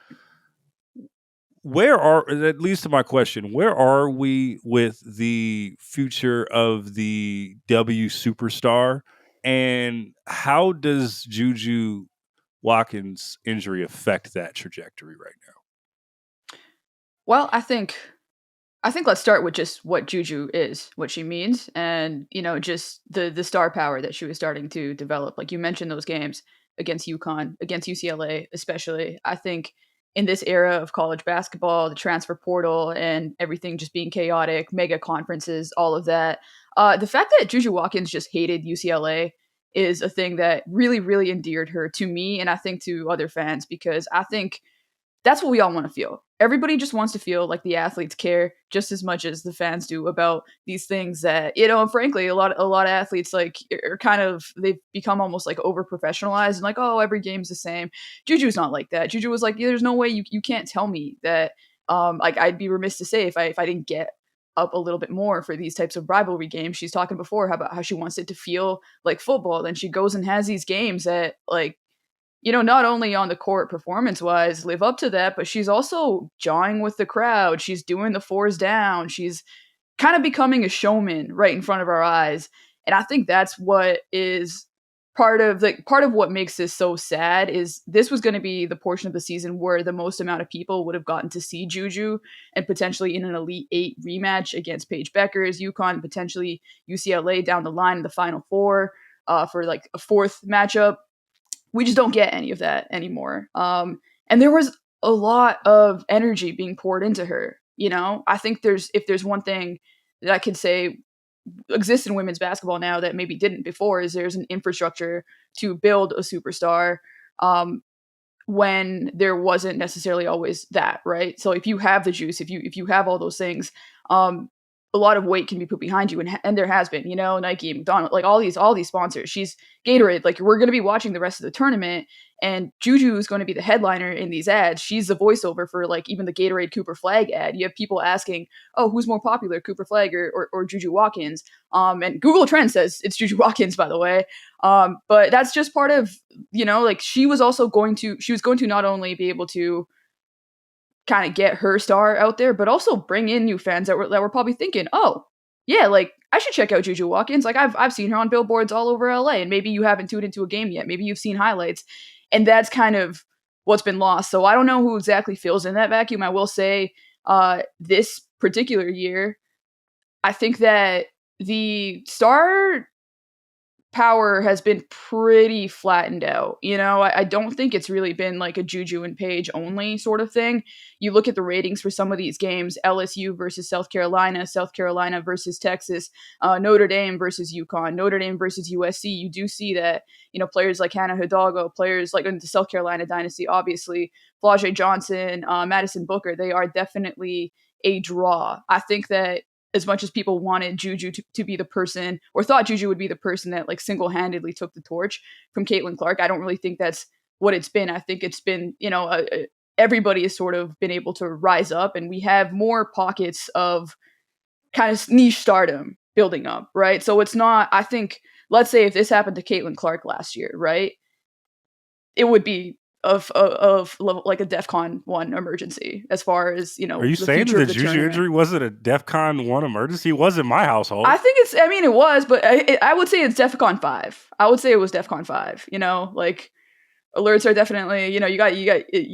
Speaker 2: At least to my question, where are we with the future of the W superstar? And how does Juju Watkins' injury affect that trajectory right now?
Speaker 6: Well, I think let's start with just what Juju is, what she means, and just the star power that she was starting to develop. Like you mentioned, those games against UConn, against UCLA, especially. I think in this era of college basketball, the transfer portal and everything just being chaotic, mega conferences, all of that. The fact that Juju Watkins just hated UCLA is a thing that really, really endeared her to me and I think to other fans, because I think that's what we all want to feel. Everybody just wants to feel like the athletes care just as much as the fans do about these things that, and frankly, a lot of athletes are kind of, they've become almost over professionalized and oh, every game's the same. Juju's not like that. Juju was there's no way you can't tell me that, I'd be remiss to say if I didn't get up a little bit more for these types of rivalry games. She's talking before about how she wants it to feel like football. Then she goes and has these games that not only on the court performance-wise live up to that, but she's also jawing with the crowd. She's doing the fours down. She's kind of becoming a showman right in front of our eyes. And I think that's what is part of what makes this so sad. Is this was going to be the portion of the season where the most amount of people would have gotten to see Juju, and potentially in an Elite Eight rematch against Paige Beckers, UConn, potentially UCLA down the line in the Final Four for a fourth matchup. We just don't get any of that anymore. And there was a lot of energy being poured into her. I think if there's one thing that I could say exists in women's basketball now that maybe didn't before is there's an infrastructure to build a superstar when there wasn't necessarily always that, right? So if you have the juice, if you have all those things, a lot of weight can be put behind you, and there has been, Nike, McDonald's, like all these sponsors. She's Gatorade, like we're going to be watching the rest of the tournament, and Juju is going to be the headliner in these ads. She's the voiceover for like even the Gatorade Cooper Flag ad. You have people asking, "Oh, who's more popular, Cooper Flag or Juju Watkins?" And Google Trends says it's Juju Watkins, by the way. But that's just part of, like she was going to not only be able to kind of get her star out there, but also bring in new fans that were probably thinking, oh, yeah, like I should check out Juju Watkins. Like I've seen her on billboards all over LA, and maybe you haven't tuned into a game yet. Maybe you've seen highlights, and that's kind of what's been lost. So I don't know who exactly fills in that vacuum. I will say this particular year, I think that the star power has been pretty flattened out. I don't think it's really been like a Juju and Paige only sort of thing. You look at the ratings for some of these games, LSU versus South Carolina versus Texas, Notre Dame versus UConn, Notre Dame versus USC. You do see that, players like Hannah Hidalgo, players like in the South Carolina dynasty, obviously, Flau'jae Johnson, Madison Booker, they are definitely a draw. I think that as much as people wanted Juju to be the person, or thought Juju would be the person that like single-handedly took the torch from Caitlin Clark, I don't really think that's what it's been. I think it's been, everybody has sort of been able to rise up, and we have more pockets of kind of niche stardom building up, right? So it's not, I think, let's say if this happened to Caitlin Clark last year, right? It would be of like a DEFCON 1 emergency as far as,
Speaker 2: Are you saying that the Juju injury wasn't a DEFCON 1 emergency? It was in my household.
Speaker 6: I think it was, but I would say it's DEFCON 5. I would say it was DEFCON 5, like alerts are definitely, you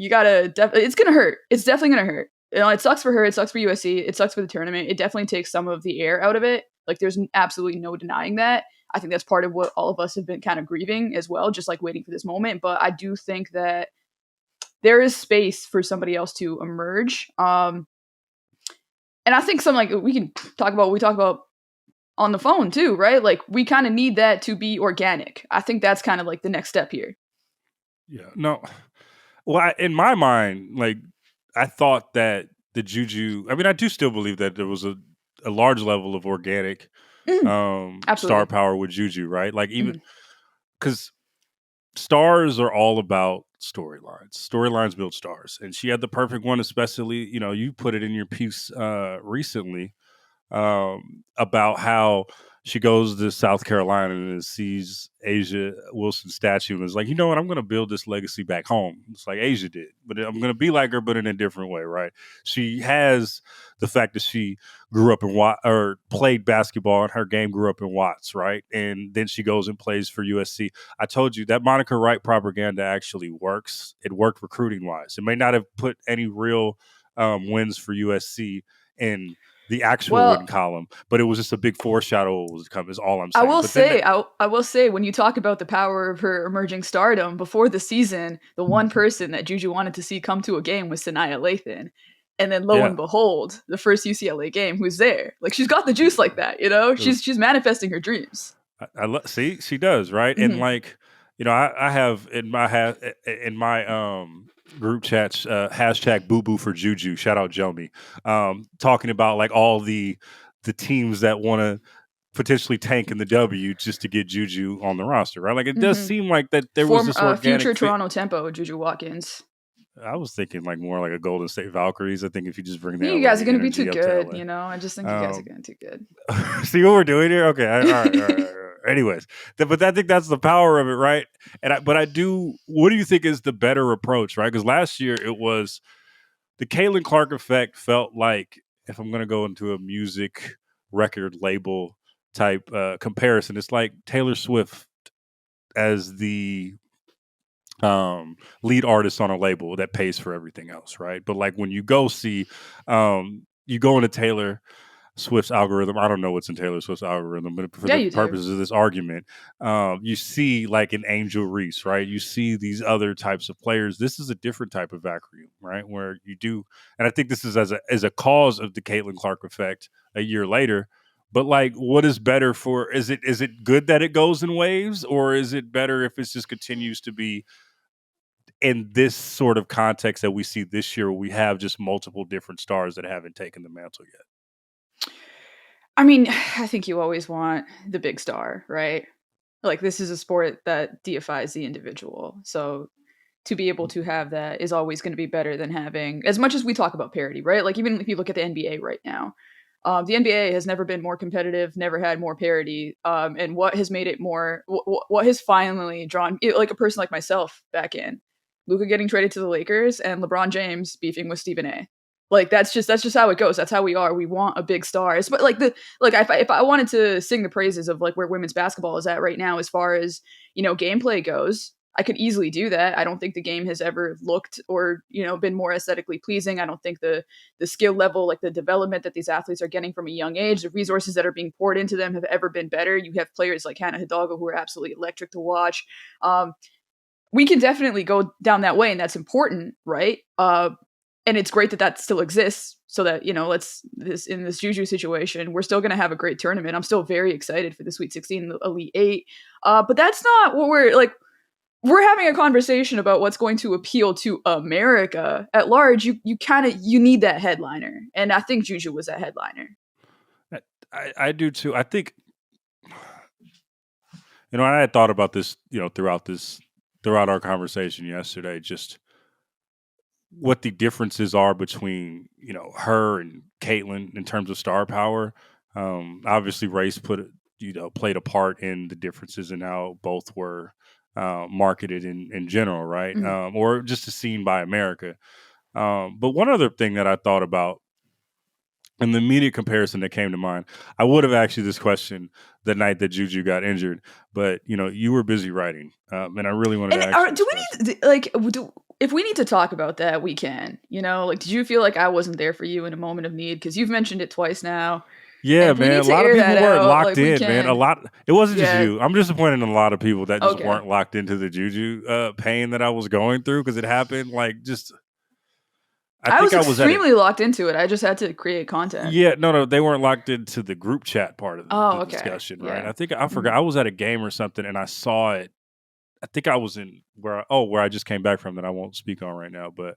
Speaker 6: gotta, it's going to hurt. It's definitely going to hurt. It sucks for her. It sucks for USC. It sucks for the tournament. It definitely takes some of the air out of it. Like there's absolutely no denying that. I think that's part of what all of us have been kind of grieving as well, just like waiting for this moment. But I do think that there is space for somebody else to emerge. And I think we can talk about what we talk about on the phone too, right? Like we kind of need that to be organic. I think that's kind of like the next step here.
Speaker 2: Yeah, no. Well, in my mind, like I thought that the Juju, I do still believe that there was a large level of organic star power with Juju, right? Like even because stars are all about storylines. Storylines build stars, and she had the perfect one. Especially, you put it in your piece recently about how she goes to South Carolina and sees Asia Wilson's statue and is like, you know what, I'm going to build this legacy back home. It's like Asia did, but I'm going to be like her, but in a different way, right? She has the fact that she grew up in or played basketball and her game grew up in Watts, right? And then she goes and plays for USC. I told you that Monica Wright propaganda actually works. It worked recruiting wise. It may not have put any real wins for USC in the actual win column, but it was just a big foreshadow was coming, is all I'm saying.
Speaker 6: I will say, when you talk about the power of her emerging stardom, before the season, the one person that Juju wanted to see come to a game was Sanaya Lathan. And then lo and behold, the first UCLA game, who's there? Like she's got the juice like that, She's manifesting her dreams.
Speaker 2: See, she does, right? Mm-hmm. And like, I have in my group chats, hashtag boo boo for Juju, shout out Joni, talking about like all the teams that want to potentially tank in the W just to get Juju on the roster, right? Like it does seem like that there was this organic
Speaker 6: future Toronto tempo, Juju Watkins.
Speaker 2: I was thinking like more like a Golden State Valkyries. I think if you just bring that,
Speaker 6: you guys are going to be too good. I just think you guys are going to be too
Speaker 2: good. See what we're doing here? Okay, all right. Anyways, but I think that's the power of it, right? But I do. What do you think is the better approach, right? Because last year it was the Caitlin Clark effect. Felt like, if I'm going to go into a music record label type comparison, it's like Taylor Swift as the lead artist on a label that pays for everything else, right? But like when you go see, you go into Taylor Swift's algorithm. I don't know what's in Taylor Swift's algorithm, but for the purposes of this argument, you see like an Angel Reese, right? You see these other types of players. This is a different type of vacuum, right? Where you do, and I think this is as a cause of the Caitlin Clark effect a year later, But like, what is better for? Is it good that it goes in waves, or is it better if it just continues to be in this sort of context that we see this year? Where we have just multiple different stars that haven't taken the mantle yet.
Speaker 6: I mean, I think you always want the big star, right? Like, this is a sport that deifies the individual, so to be able to have that is always going to be better than having, as much as we talk about parity, right? Like, even if you look at the NBA right now. The NBA has never been more competitive, never had more parity, and what has made it more, what has finally drawn like a person like myself back in, Luka getting traded to the Lakers and LeBron James beefing with Stephen A. Like that's just how it goes. That's how we are. We want a big star. But if I wanted to sing the praises of like where women's basketball is at right now, as far as gameplay goes, I could easily do that. I don't think the game has ever looked or, been more aesthetically pleasing. I don't think the skill level, like the development that these athletes are getting from a young age, the resources that are being poured into them have ever been better. You have players like Hannah Hidalgo who are absolutely electric to watch. We can definitely go down that way, and that's important, right? And it's great that still exists, so that, in this Juju situation, we're still going to have a great tournament. I'm still very excited for the Sweet 16, the Elite 8. But that's not what we're having a conversation about what's going to appeal to America at large. You need that headliner. And I think Juju was that headliner.
Speaker 2: I do too. I think, I had thought about this, throughout our conversation yesterday, just what the differences are between, her and Caitlyn in terms of star power. Obviously race played a part in the differences in how both were marketed in general, right?
Speaker 6: Mm-hmm.
Speaker 2: Or just seen by America. But one other thing that I thought about, and the immediate comparison that came to mind, I would have asked you this question the night that Juju got injured, but you were busy writing, and I really wanted to ask you.
Speaker 6: If we need to talk about that, we can. Did you feel like I wasn't there for you in a moment of need? Because you've mentioned it twice now.
Speaker 2: Yeah, man. A lot of people weren't locked in, man. It wasn't just you. I'm disappointed in a lot of people that just weren't locked into the Juju pain that I was going through, because it happened
Speaker 6: I was extremely locked into it. I just had to create content.
Speaker 2: Yeah, no, they weren't locked into the group chat part of the discussion, right?
Speaker 6: Yeah.
Speaker 2: I forgot. I was at a game or something, and I saw it. I think I was in where I just came back from that I won't speak on right now, but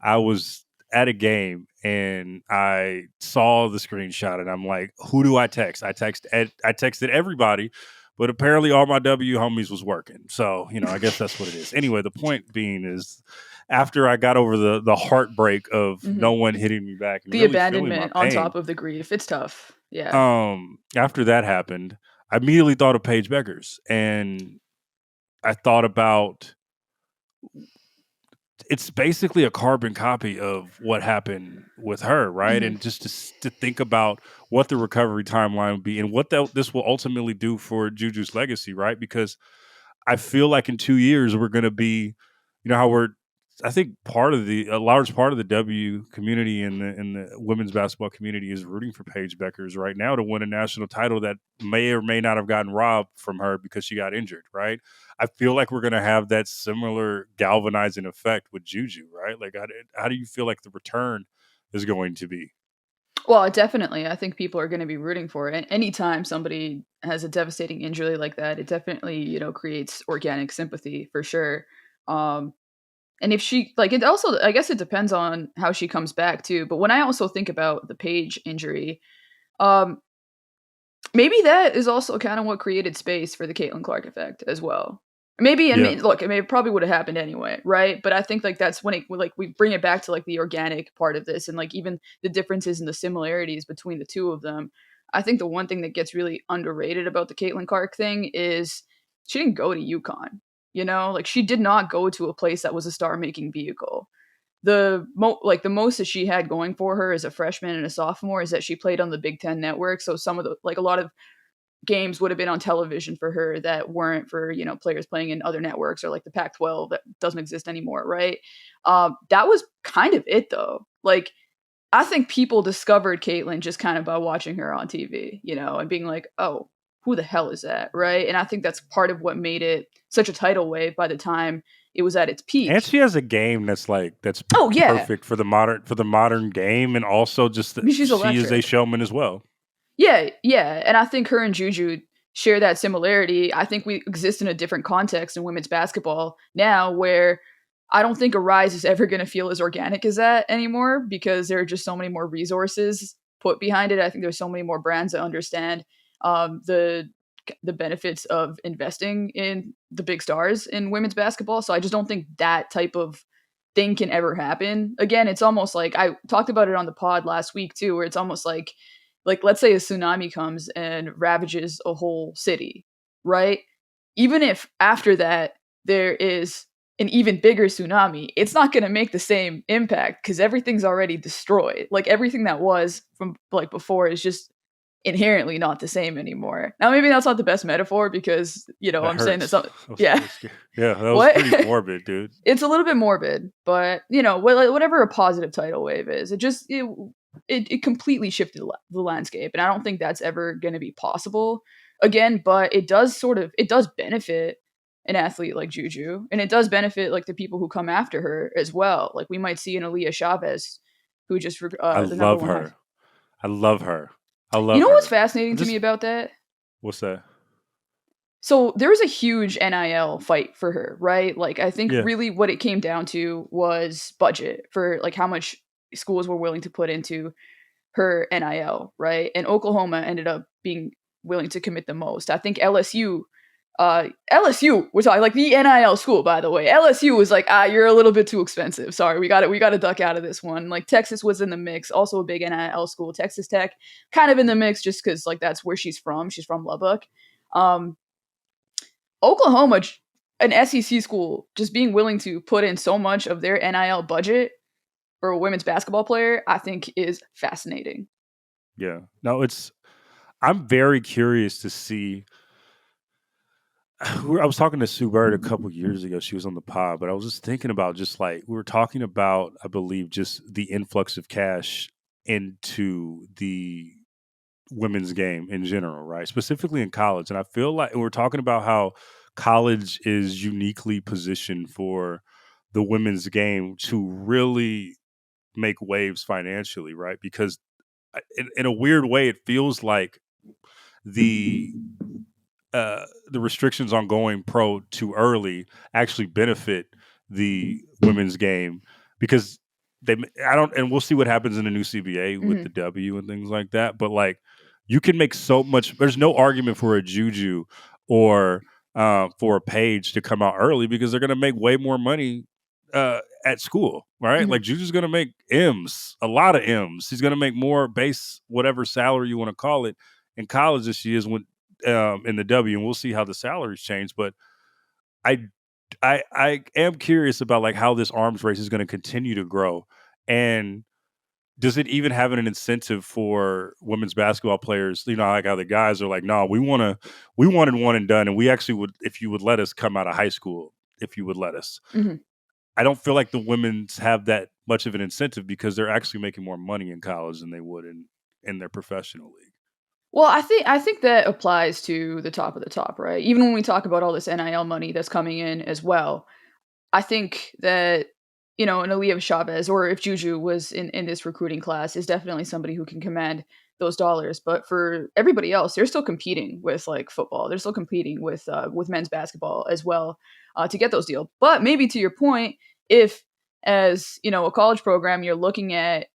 Speaker 2: I was at a game and I saw the screenshot and I'm like, who do I text? I texted everybody, but apparently all my W homies was working. So, I guess that's what it is. Anyway, the point being is, after I got over the heartbreak of no one hitting me back, and
Speaker 6: the
Speaker 2: really
Speaker 6: abandonment on top of the grief, it's tough. Yeah.
Speaker 2: After that happened, I immediately thought of Paige Beckers, and I thought about, it's basically a carbon copy of what happened with her, right?
Speaker 6: Mm-hmm.
Speaker 2: And just to think about what the recovery timeline would be and what this will ultimately do for Juju's legacy, right? Because I feel like in 2 years we're going to be, how I think a large part of the W community and the women's basketball community is rooting for Paige Beckers right now to win a national title that may or may not have gotten robbed from her because she got injured, right? I feel like we're going to have that similar galvanizing effect with Juju, right? Like, how do you feel like the return is going to be?
Speaker 6: Well, definitely. I think people are going to be rooting for it. And anytime somebody has a devastating injury like that, it definitely, creates organic sympathy for sure. And if she, it also, I guess it depends on how she comes back too. But when I also think about the Paige injury, maybe that is also kind of what created space for the Caitlin Clark effect as well. Maybe, look, it probably would have happened anyway, right? But I think that's when we bring it back to the organic part of this, and even the differences and the similarities between the two of them. I think the one thing that gets really underrated about the Caitlin Clark thing is she didn't go to UConn. She did not go to a place that was a star-making vehicle. The most that she had going for her as a freshman and a sophomore is that she played on the Big Ten network. So some of a lot of games would have been on television for her that weren't for, players playing in other networks or the Pac-12 that doesn't exist anymore, right? That was kind of it though. I think people discovered Caitlin just kind of by watching her on TV, and being like, oh, who the hell is that, right? And I think that's part of what made it such a tidal wave by the time it was at its peak.
Speaker 2: And she has a game that's perfect for the modern game, and also just that she is a showman as well.
Speaker 6: Yeah, and I think her and Juju share that similarity. I think we exist in a different context in women's basketball now, where I don't think a rise is ever going to feel as organic as that anymore, because there are just so many more resources put behind it. I think there's so many more brands that understand the benefits of investing in the big stars in women's basketball. So I just don't think that type of thing can ever happen again. It's almost like, I talked about it on the pod last week too, where it's almost like let's say a tsunami comes and ravages a whole city, right? Even if after that there is an even bigger tsunami, it's not going to make the same impact because everything's already destroyed. Like everything that was from like before is just inherently not the same anymore. Now maybe that's not the best metaphor because, you know, I'm saying that something. Yeah.
Speaker 2: Yeah, that was pretty morbid, dude.
Speaker 6: It's a little bit morbid, but you know, whatever a positive tidal wave is, it completely shifted the landscape, and I don't think that's ever going to be possible again. But it does benefit an athlete like Juju, and it does benefit like the people who come after her as well. Like we might see an Aaliyah Chavez, who just
Speaker 2: I love her. I love her. I love.
Speaker 6: You know
Speaker 2: her.
Speaker 6: what's fascinating to me about that?
Speaker 2: What's that?
Speaker 6: So there was a huge NIL fight for her, right? Like I think really what it came down to was budget for like how much schools were willing to put into her NIL, right? And Oklahoma ended up being willing to commit the most. I think LSU was like the NIL school, by the way. LSU was like, you're a little bit too expensive. Sorry, we got to duck out of this one. Like Texas was in the mix, also a big NIL school. Texas Tech, kind of in the mix, just because like that's where she's from. She's from Lubbock. Oklahoma, an SEC school, just being willing to put in so much of their NIL budget for a women's basketball player, I think is fascinating.
Speaker 2: Yeah. No, I'm very curious to see. I was talking to Sue Bird a couple years ago. She was on the pod, but I was just thinking about just like, we were talking about, I believe, just the influx of cash into the women's game in general, right? Specifically in college. And I feel like we're talking about how college is uniquely positioned for the women's game to really make waves financially, right? Because in a weird way, it feels like the restrictions on going pro too early actually benefit the women's game because and we'll see what happens in the new CBA with the W and things like that. But like, you can make so much. There's no argument for a Juju or for a Paige to come out early because they're going to make way more money at school, right? Like Juju's going to make M's, a lot of M's. He's going to make more base whatever salary you want to call it in college than she is in the W, and we'll see how the salaries change. But I am curious about like how this arms race is going to continue to grow, and does it even have an incentive for women's basketball players? You know, like how the guys are like, no, we wanted one and done, and we actually would, if you would let us come out of high school, if you would let us. I don't feel like the women's have that much of an incentive because they're actually making more money in college than they would in their professional league.
Speaker 6: Well, I think that applies to the top of the top, right? Even when we talk about all this NIL money that's coming in as well, I think that, you know, an Aaliyah Chavez, or if Juju was in this recruiting class, is definitely somebody who can command those dollars. But for everybody else, they're still competing with like football. They're still competing with men's basketball as well to get those deals. But maybe to your point, if as, you know, a college program, you're looking at,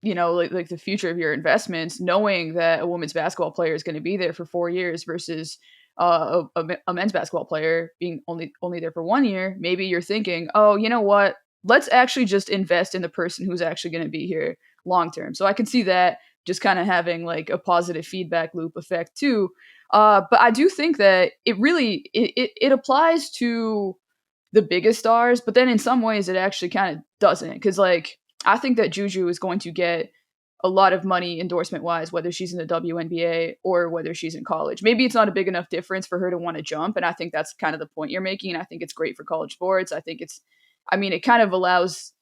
Speaker 6: you know, like the future of your investments, knowing that a women's basketball player is going to be there for 4 years versus a men's basketball player being only there for 1 year, maybe you're thinking, oh, you know what? Let's actually just invest in the person who's actually going to be here long term. So I can see that just kind of having like a positive feedback loop effect too. But I do think that it really it applies to the biggest stars, but then in some ways it actually kind of doesn't, because like I think that Juju is going to get a lot of money endorsement wise, whether she's in the WNBA or whether she's in college. Maybe it's not a big enough difference for her to want to jump. And I think that's kind of the point you're making. And I think it's great for college sports. I think it kind of allows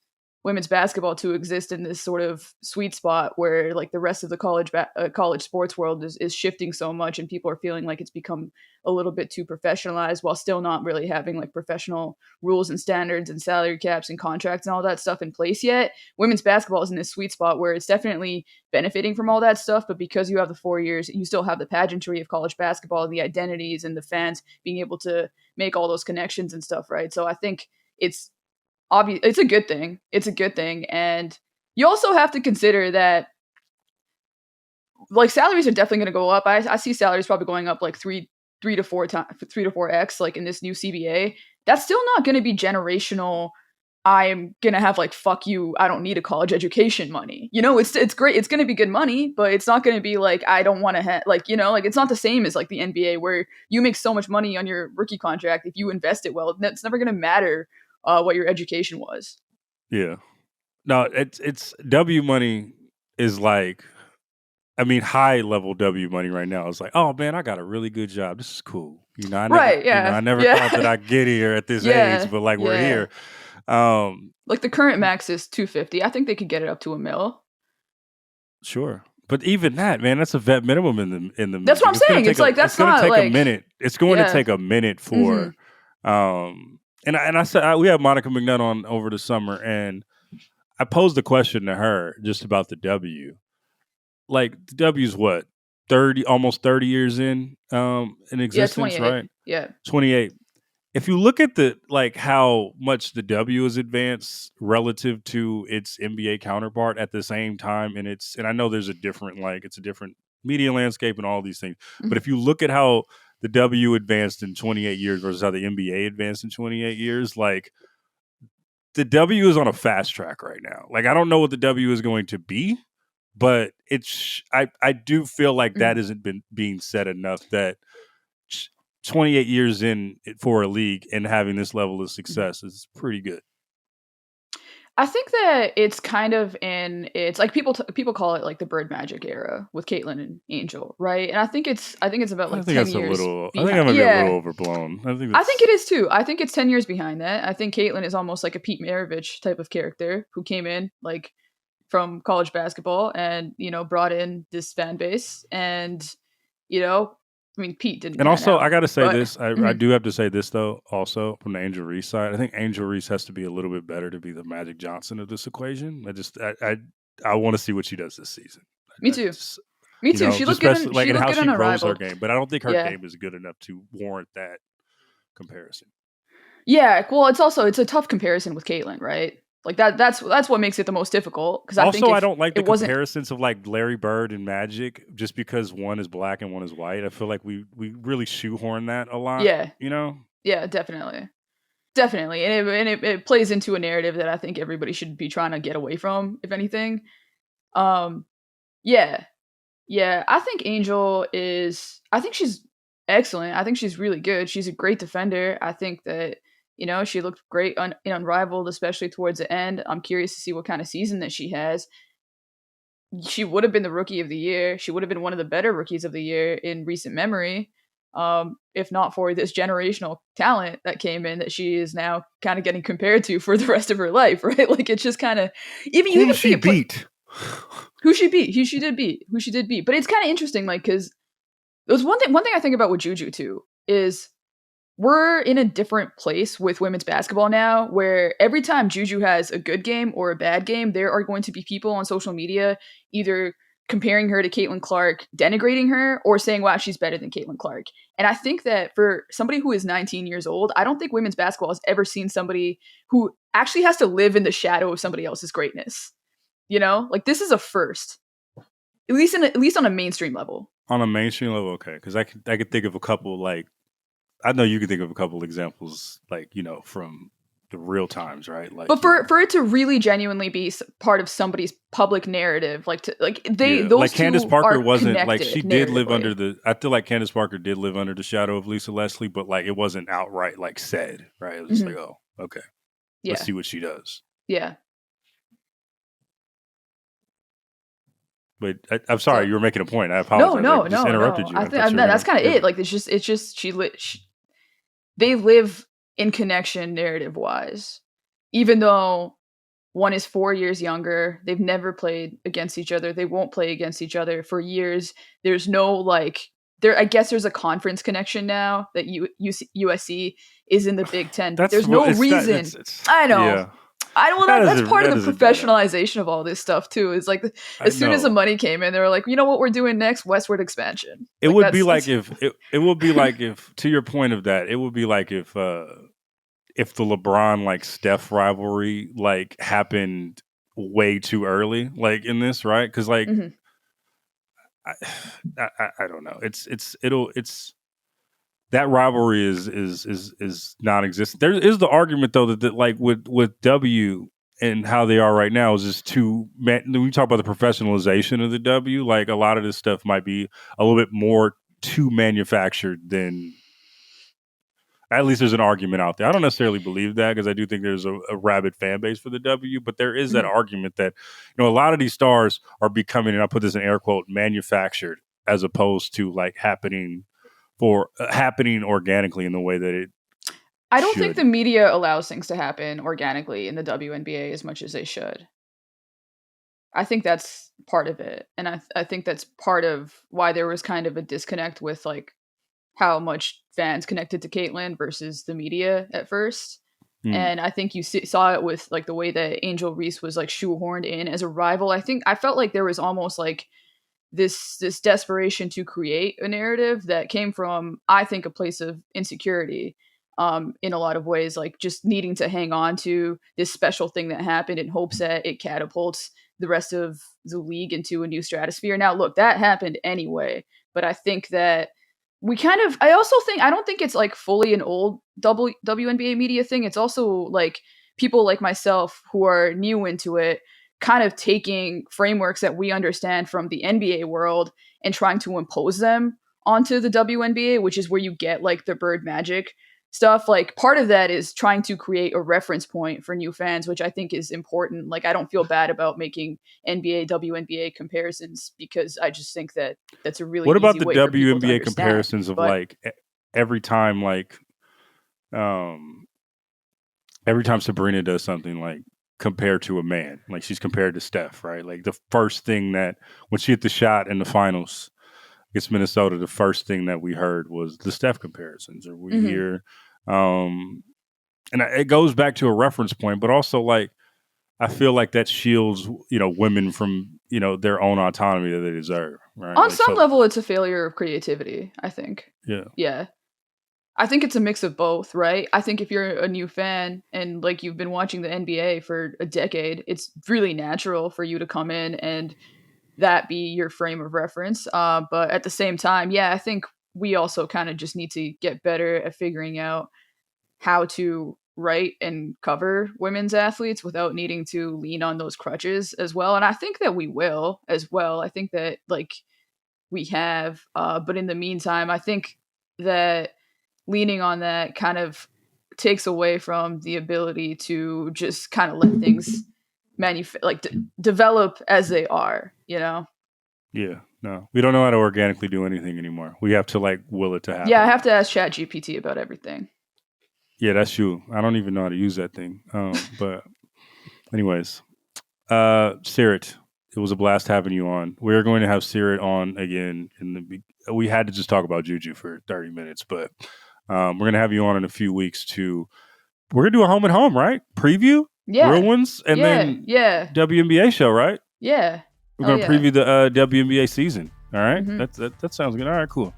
Speaker 6: women's basketball to exist in this sort of sweet spot where like the rest of the college sports world is shifting so much, and people are feeling like it's become a little bit too professionalized while still not really having like professional rules and standards and salary caps and contracts and all that stuff in place yet. Women's basketball is in this sweet spot where it's definitely benefiting from all that stuff, but because you have the 4 years, you still have the pageantry of college basketball, the identities and the fans being able to make all those connections and stuff, right? So I think it's obvious. It's a good thing. It's a good thing. And you also have to consider that like salaries are definitely going to go up. I see salaries probably going up like 3 to 4x like in this new CBA. That's still not going to be generational. I'm going to have like, fuck you, I don't need a college education money. You know, it's great. It's going to be good money, but it's not going to be like, I don't want to have like, you know, like it's not the same as like the NBA where you make so much money on your rookie contract. If you invest it well, it's never going to matter what your education was.
Speaker 2: Yeah. No, it's W money is like, I mean, high level W money right now is like, oh man, I got a really good job. This is cool. You know, I never thought that I'd get here at this age, but like we're here.
Speaker 6: Like the current max is $250. I think they could get it up to $1 million.
Speaker 2: Sure. But even that, man, that's a vet minimum in the
Speaker 6: That's what I'm saying. It's like that's not like
Speaker 2: a minute. It's going to take a minute for and I said we had Monica McNutt on over the summer, and I posed the question to her just about the W. Like the W's what, 30, almost 30 years in existence, right?
Speaker 6: Yeah.
Speaker 2: 28. If you look at the like how much the W is advanced relative to its NBA counterpart at the same time, and I know there's a different it's a different media landscape and all these things, but if you look at how the W advanced in 28 years versus how the NBA advanced in 28 years, like the W is on a fast track right now. Like I don't know what the W is going to be, but I do feel like that isn't being said enough, that 28 years in for a league and having this level of success is pretty good.
Speaker 6: I think that it's kind of it's like people call it like the Bird Magic era with Caitlin and Angel, right? And I think it's about like 10 years.
Speaker 2: I think that might be a little overblown. I think
Speaker 6: it is too. I think it's 10 years behind that. I think Caitlin is almost like a Pete Maravich type of character who came in like from college basketball and, you know, brought in this fan base. And, you know, I mean, Pete didn't.
Speaker 2: And also, I got to say this. I do have to say this, though, also from the Angel Reese side. I think Angel Reese has to be a little bit better to be the Magic Johnson of this equation. I want to see what she does this season.
Speaker 6: Me too. Me too. She looked good.
Speaker 2: Like, and how she grows her game. But I don't think her game is good enough to warrant that comparison.
Speaker 6: Yeah. Well, it's a tough comparison with Caitlin, right? Like that's what makes it the most difficult. Because I
Speaker 2: don't like the comparisons of like Larry Bird and Magic just because one is black and one is white. I feel like we really shoehorn that a lot.
Speaker 6: Yeah,
Speaker 2: you know.
Speaker 6: Yeah, definitely, and it plays into a narrative that I think everybody should be trying to get away from, if anything. Yeah. I think Angel is. I think she's excellent. I think she's really good. She's a great defender. I think that. You know, she looked great in Unrivaled, especially towards the end. I'm curious to see what kind of season that she has. She would have been the rookie of the year. She would have been one of the better rookies of the year in recent memory, if not for this generational talent that came in that she is now kind of getting compared to for the rest of her life, right? Like it's just kind of
Speaker 2: who she did beat.
Speaker 6: But it's kind of interesting, like because there's one thing I think about with Juju too is. We're in a different place with women's basketball now where every time Juju has a good game or a bad game, there are going to be people on social media either comparing her to Caitlin Clark, denigrating her, or saying, wow, she's better than Caitlin Clark. And I think that for somebody who is 19 years old, I don't think women's basketball has ever seen somebody who actually has to live in the shadow of somebody else's greatness. You know, like this is a first, at least on a mainstream level.
Speaker 2: On a mainstream level, okay, because I could think of a couple like. I know you can think of a couple examples, like, you know, from the real times, right? Like,
Speaker 6: but for it to really genuinely be part of somebody's public narrative, like those
Speaker 2: like
Speaker 6: two
Speaker 2: Candace Parker wasn't like she did live under I feel like Candace Parker did live under the shadow of Lisa Leslie, but like it wasn't outright like said, right? It was just like, oh, okay, let's see what she does.
Speaker 6: Yeah.
Speaker 2: But I'm sorry, you were making a point. I apologize.
Speaker 6: No,
Speaker 2: I just interrupted you.
Speaker 6: I think that's kind of it. Like it's just they live in connection narrative wise, even though One is 4 years younger. They've never played against each other. They won't play against each other for years. There's no like there. I guess there's a conference connection now that USC is in the Big Ten. But there's no reason. I know.
Speaker 2: Yeah.
Speaker 6: Well, that's part of the professionalization of all this stuff too. Is like as soon as the money came in, they were like, you know what we're doing next? Westward expansion.
Speaker 2: It would be like if it would be like if, to your point of that, it would be like if the LeBron like Steph rivalry like happened way too early, like in this, right? Because like I don't know. It's that rivalry is non-existent. There is the argument though that like with W and how they are right now is just too. When we talk about the professionalization of the W, like a lot of this stuff might be a little bit more too manufactured than. At least there's an argument out there. I don't necessarily believe that because I do think there's a rabid fan base for the W, but there is that argument that a lot of these stars are becoming, and I put this in air quote, manufactured as opposed to like happening organically in the way that it.
Speaker 6: I don't think the media allows things to happen organically in the WNBA as much as they should. I think that's part of it, and I think that's part of why there was kind of a disconnect with like how much fans connected to Caitlyn versus the media at first. And I think you saw it with like the way that Angel Reese was like shoehorned in as a rival. I felt like there was almost like this desperation to create a narrative that came from, I think, a place of insecurity in a lot of ways, like just needing to hang on to this special thing that happened in hopes that it catapults the rest of the league into a new stratosphere. Now, look, that happened anyway, but I think that I don't think it's like fully an old WNBA media thing. It's also like people like myself who are new into it, kind of taking frameworks that we understand from the NBA world and trying to impose them onto the WNBA, which is where you get like the Bird Magic stuff. Like part of that is trying to create a reference point for new fans, which I think is important. Like I don't feel bad about making NBA WNBA comparisons because I just think that that's a really
Speaker 2: what about
Speaker 6: easy
Speaker 2: the
Speaker 6: way for people to
Speaker 2: WNBA
Speaker 6: understand.
Speaker 2: comparisons of like every time Sabrina does something like compared to a man, like she's compared to Steph, right? Like the first thing that when she hit the shot in the finals against Minnesota, the first thing that we heard was the Steph comparisons, or we hear, and it goes back to a reference point, but also like I feel like that shields women from their own autonomy that they deserve. Right?
Speaker 6: On some level, it's a failure of creativity. I think. Yeah. I think it's a mix of both, right? I think if you're a new fan and like you've been watching the NBA for a decade, it's really natural for you to come in and that be your frame of reference. But at the same time, I think we also kind of just need to get better at figuring out how to write and cover women's athletes without needing to lean on those crutches as well. And I think that we will as well. I think that like we have, but in the meantime, I think that leaning on that kind of takes away from the ability to just kind of let things develop as they are, Yeah,
Speaker 2: no, we don't know how to organically do anything anymore. We have to like will it to happen.
Speaker 6: Yeah, I have to ask ChatGPT about everything.
Speaker 2: Yeah, that's true. I don't even know how to use that thing. But anyways, Seerat, it was a blast having you on. We're going to have Seerat on again. We had to just talk about Juju for 30 minutes, but we're going to have you on in a few weeks we're going to do a home and home, right? Preview?
Speaker 6: Yeah.
Speaker 2: Real ones? And then WNBA show, right?
Speaker 6: Yeah.
Speaker 2: We're going to preview the WNBA season. All right? Mm-hmm. That sounds good. All right, cool.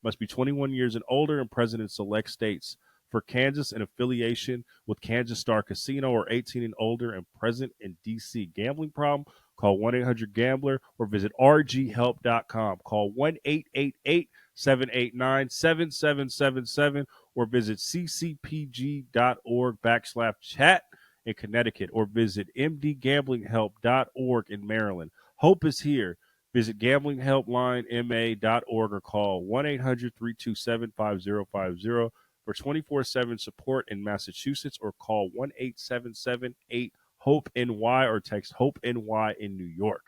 Speaker 2: Must be 21 years and older and present in select states. For Kansas, an affiliation with Kansas Star Casino, or 18 and older and present in D.C. Gambling problem? Call 1-800-GAMBLER or visit rghelp.com. Call 1-888-789-7777 or visit ccpg.org/chat in Connecticut or visit mdgamblinghelp.org in Maryland. Hope is here. Visit gamblinghelplinema.org or call 1-800-327-5050 for 24/7 support in Massachusetts, or call 1-877-8-HOPE-NY or text HOPE-NY in New York.